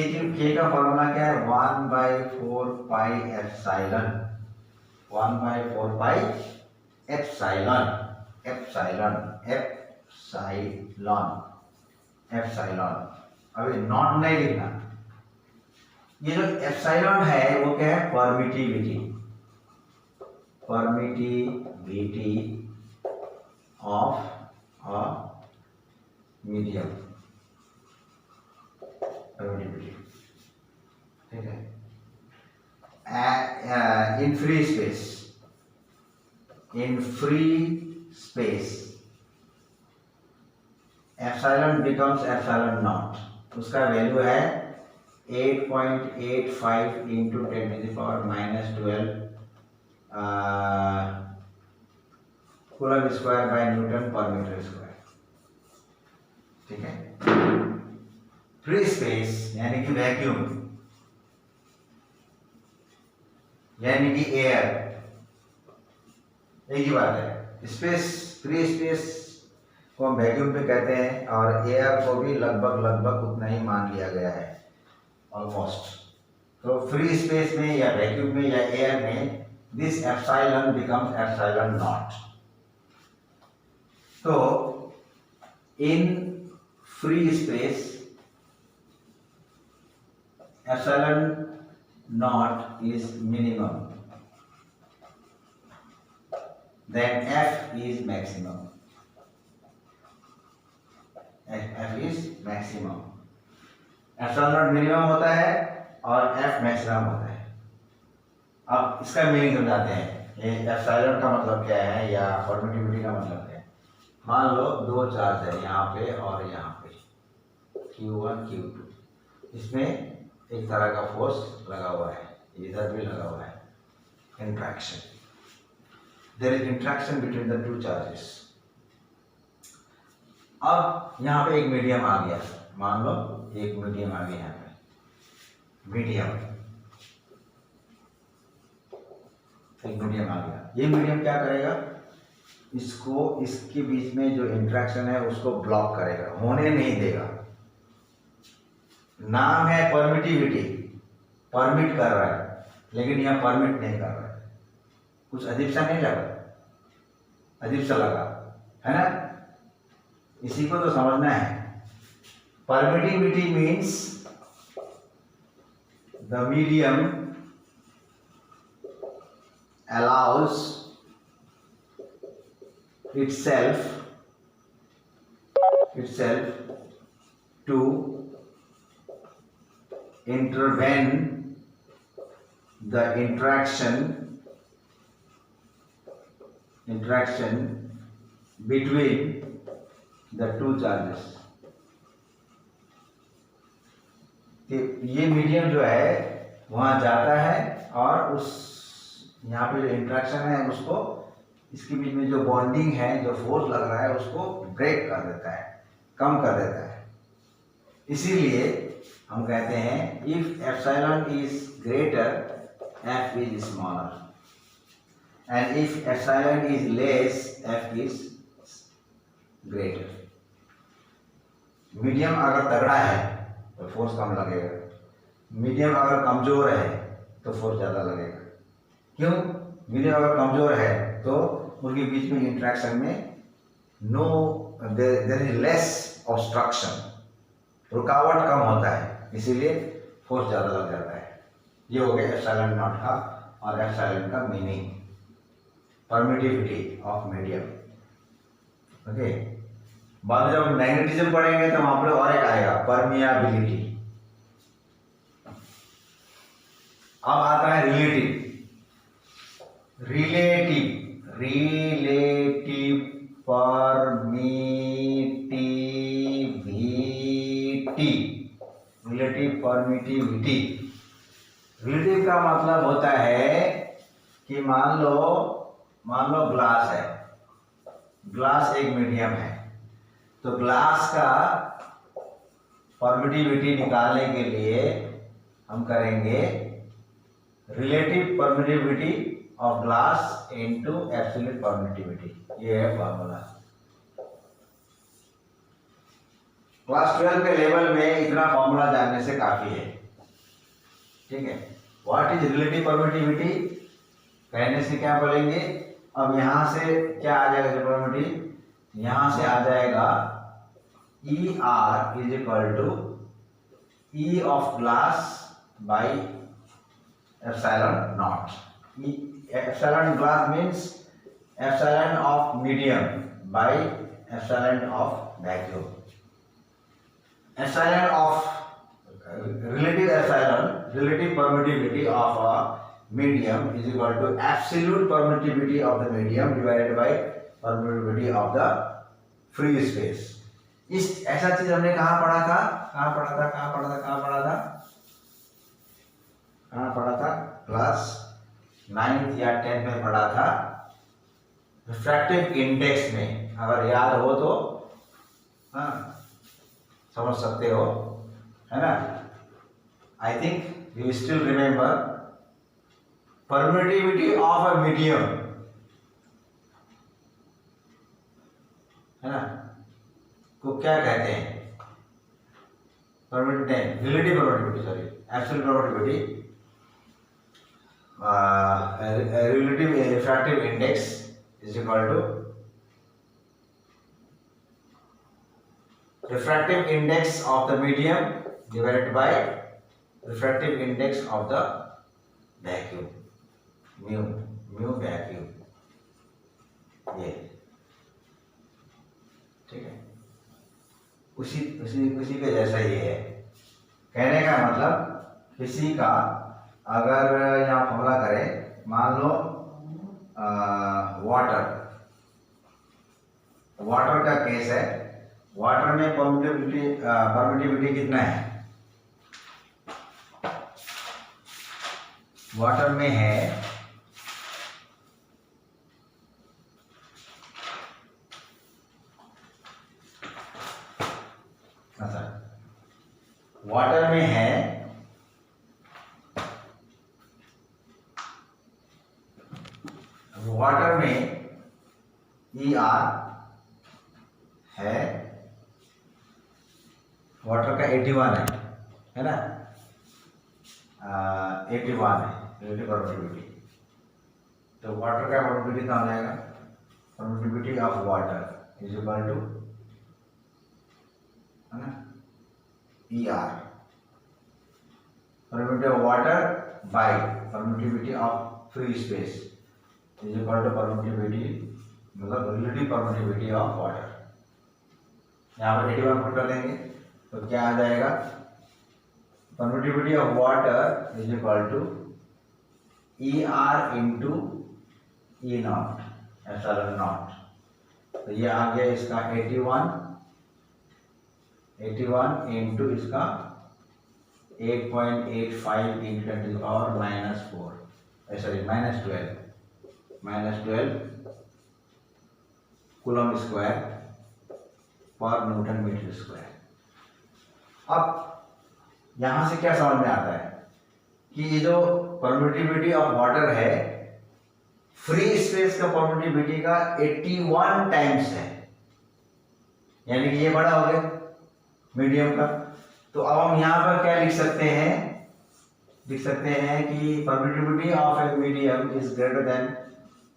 का फॉर्मूला क्या है? 1/4 pi epsilon, 1/4 pi epsilon, epsilon. अभी नॉट नहीं लिखना। ये जो एप्सिलॉन है वो क्या है? Permittivity of a medium, permittivity. ठीक है, in free space epsilon becomes epsilon naught. उसका वैल्यू है 8.85 into 10⁻⁻12 coulomb square by newton per metre square. ठीक है, फ्री स्पेस यानी कि वैक्यूम, यानी कि एयर, एक ही बात है। स्पेस, फ्री स्पेस को हम वैक्यूम पे कहते हैं और एयर को भी लगभग उतना ही मान लिया गया है, ऑलमोस्ट। तो फ्री स्पेस में या वैक्यूम में या एयर में this epsilon becomes epsilon not. तो in free space epsilon naught is minimum, then f is maximum. f is maximum. epsilon naught minimum होता है और f मैक्सिमम होता है। अब इसका मीनिंग समझाते हैं। ये एप्सिलॉन का मतलब क्या है या परमिटिविटी का मतलब क्या है। मान लो दो चार्ज है यहाँ पे और यहाँ पे Q1 Q2, इसमें एक तरह का फोर्स लगा हुआ है, इधर भी लगा हुआ है, interaction, there is interaction between the two charges. अब यहाँ पे एक मीडियम आ गया, मान लो एक मीडियम आ गया यहाँ पे, एक मीडियम आ गया। ये मीडियम क्या करेगा, इसको इसके बीच में जो इंट्रैक्शन है उसको ब्लॉक करेगा, होने नहीं देगा। नाम है परमिटिविटी, परमिट कर रहा है, लेकिन यह परमिट नहीं कर रहा है। कुछ अजीब सा नहीं लगा, अजीब सा लगा है ना, इसी को तो समझना है। Permittivity means the medium allows itself to intervene the interaction between the two charges। ये मीडियम जो है वहां जाता है और उस यहाँ पे जो इंट्रैक्शन है उसको, इसके बीच में जो बॉन्डिंग है, जो फोर्स लग रहा है उसको ब्रेक कर देता है, कम कर देता है। इसीलिए हम कहते हैं if epsilon is greater F is smaller and if epsilon is less F is greater. Medium अगर तगड़ा है तो फोर्स कम लगेगा, मीडियम अगर कमजोर है तो फोर्स ज़्यादा लगेगा। क्यों? मीडियम अगर कमजोर है तो उनके बीच में इंट्रैक्शन में देयर इज लेस ऑब्स्ट्रक्शन, रुकावट कम होता है, इसीलिए फोर्स ज़्यादा लग जाता है। ये हो गया एप्सिलॉन नॉट का और एप्सिलॉन का meaning, permittivity of medium. Okay, बाद में जब मैग्नेटिज्म पढ़ेंगे तो वहां पर और एक आएगा, परमियाबिलिटी। अब आता है रिलेटिव परमिटिविटी। रिलेटिव का मतलब होता है कि मान लो ग्लास है, ग्लास एक मीडियम है, तो ग्लास का परमिटिविटी निकालने के लिए हम करेंगे relative permittivity of glass into absolute permittivity. ये है फॉर्मूला। क्लास 12 के लेवल में इतना फॉर्मूला जानने से काफी है, ठीक है। व्हाट इज रिलेटिव परमिटिविटी कहने से क्या बोलेंगे, अब यहां से क्या आ जाएगा परमिटिविटी, यहां से आ जाएगा E R is equal to E of glass by epsilon naught. Epsilon glass means epsilon of medium by epsilon of vacuum. Epsilon of relative permittivity of a medium is equal to absolute permittivity of the medium divided by permittivity of the free space। इस ऐसा चीज हमने कहाँ पढ़ा था class 9th या 10th में पढ़ा था, रिफ्रैक्टिव इंडेक्स में। अगर याद हो तो हाँ समझ सकते हो, है ना। I think you still remember permittivity of a medium, है ना, को क्या कहते हैं, permittivity, relative permittivity, sorry absolute permittivity, relative refractive index is equal to refractive index of the medium divided by refractive index of the vacuum, mu vacuum, ये ठीक है। उसी उसी उसी के जैसा ये है। कहने का मतलब किसी का अगर यहाँ फॉर्मूला करें, मान लो वाटर का केस है। वाटर में परमिटिविटी कितना है? वाटर में है वाटर में है वाटर में ER है, वाटर का 81 है ना, 81 है रिलेटिव परमिटिविटी। तो वाटर का परमिटिविटी कितना हो जाएगा? Permittivity of water is equal to है ना ER, permittivity of water by permittivity of free space is equal to permittivity मतलब relative permittivity of water। यहाँ पर 81 पुट कर देंगे तो क्या आ जाएगा? permittivity of water is equal to ER into E naught epsilon naught। तो ये आ गया इसका 81 इंटू इसका 8.85 into 10 to the power -4 sorry -12 coulomb square per newton metre square. अब यहां से क्या समझ में आता है कि ये जो परमिटिविटी ऑफ वाटर है, फ्री स्पेस का परमिटिविटी का 81 टाइम्स है, यानी कि ये बड़ा हो गया मीडियम का। तो अब हम यहाँ पर क्या लिख सकते हैं? लिख सकते हैं कि permittivity of a medium is greater than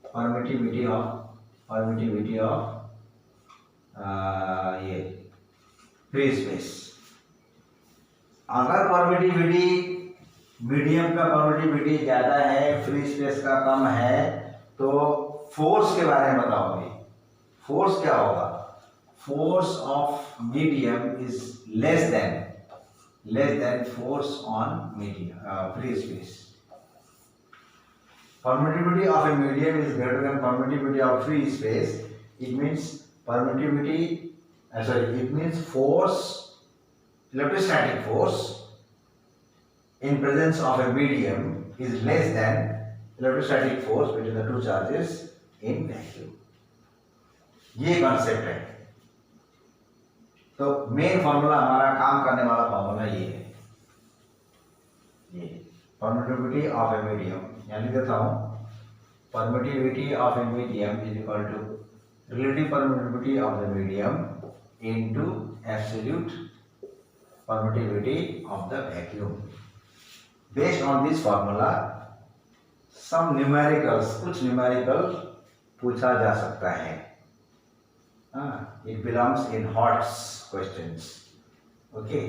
permittivity of ये फ्री स्पेस। अगर परमिटिविटी मीडियम का परमिटिविटी ज्यादा है, फ्री स्पेस का कम है, तो फोर्स के बारे में बताओगे। फोर्स क्या होगा? Force of medium is less than force on medium free space. Permittivity of a medium is greater than permittivity of free space. It means it means force, electrostatic force in presence of a medium is less than electrostatic force between the two charges in vacuum। ये concept है। तो main formula हमारा काम करने वाला formula ये है, ये परमिटिविटी ऑफ ए मीडियम। यानी देता हूँ permittivity of a medium is equal to relative permittivity of the medium into absolute permittivity of the vacuum. Based on this formula some numericals, कुछ न्यूमेरिकल पूछा जा सकता है। It belongs in HOTS questions। Okay,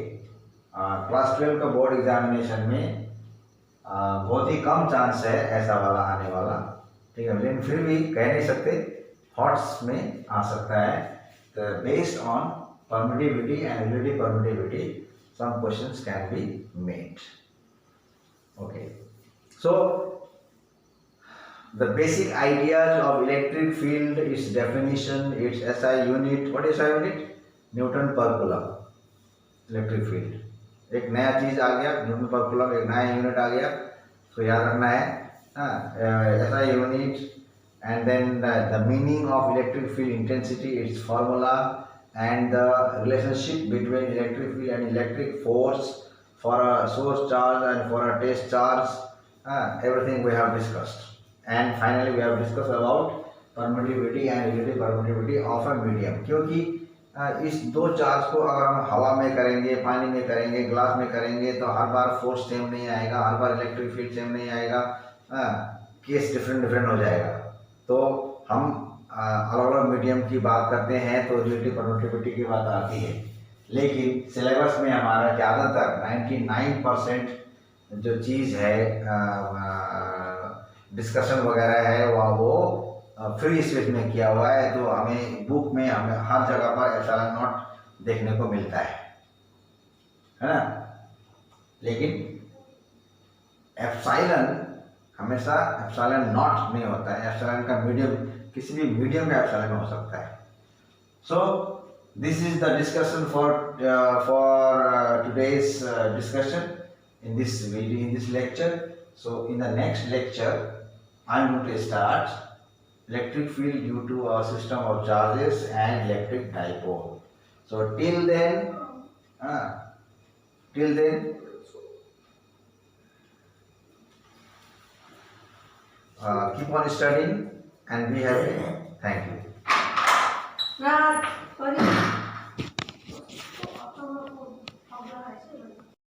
class 12 का board examination में बहुत ही कम chance है ऐसा वाला आने वाला, ठीक है, लेकिन फिर भी कह नहीं सकते, HOTS में आ सकता है। तो based on permittivity and relative permittivity some questions can be made. Okay, so the basic ideas of electric field, its definition, its SI unit। What is SI unit? Newton per coulomb। Electric field एक नया चीज आ गया, Newton per coulomb एक नया unit आ गया, तो याद रखना है SI unit. And then the meaning of electric field intensity, it's formula, and the relationship between electric field and electric force for a source charge and for a test charge. everything we have discussed। And finally we have discussed about permittivity and relative permittivity of a medium। क्योंकि इस दो charge को अगर हम हवा में करेंगे, पानी में करेंगे, ग्लास में करेंगे, तो हर बार फोर्स सेम नहीं आएगा, हर बार इलेक्ट्रिक फील्ड सेम नहीं आएगा, केस डिफरेंट हो जाएगा। तो हम अलग अलग मीडियम की बात करते हैं तो रिलेटिव परमिटिविटी की बात आती है। लेकिन सिलेबस में हमारा ज़्यादातर 99% जो चीज़ है डिस्कशन वगैरह है वो फ्री स्पेस में किया हुआ है, तो हमें बुक में हमें हर जगह पर एप्सिलॉन नॉट देखने को मिलता है ना। लेकिन एप्सिलॉन हमेशा एप्सिलॉन नॉट नहीं होता है, एप्सिलॉन का मीडियम किसी भी मीडियम का एप्सिलॉन हो सकता है। सो this is the discussion for today's discussion in this video, in this lecture. So in the next lecture I'm going to start electric field due to our system of charges and electric dipole. So till then keep on studying and be happy. Thank you.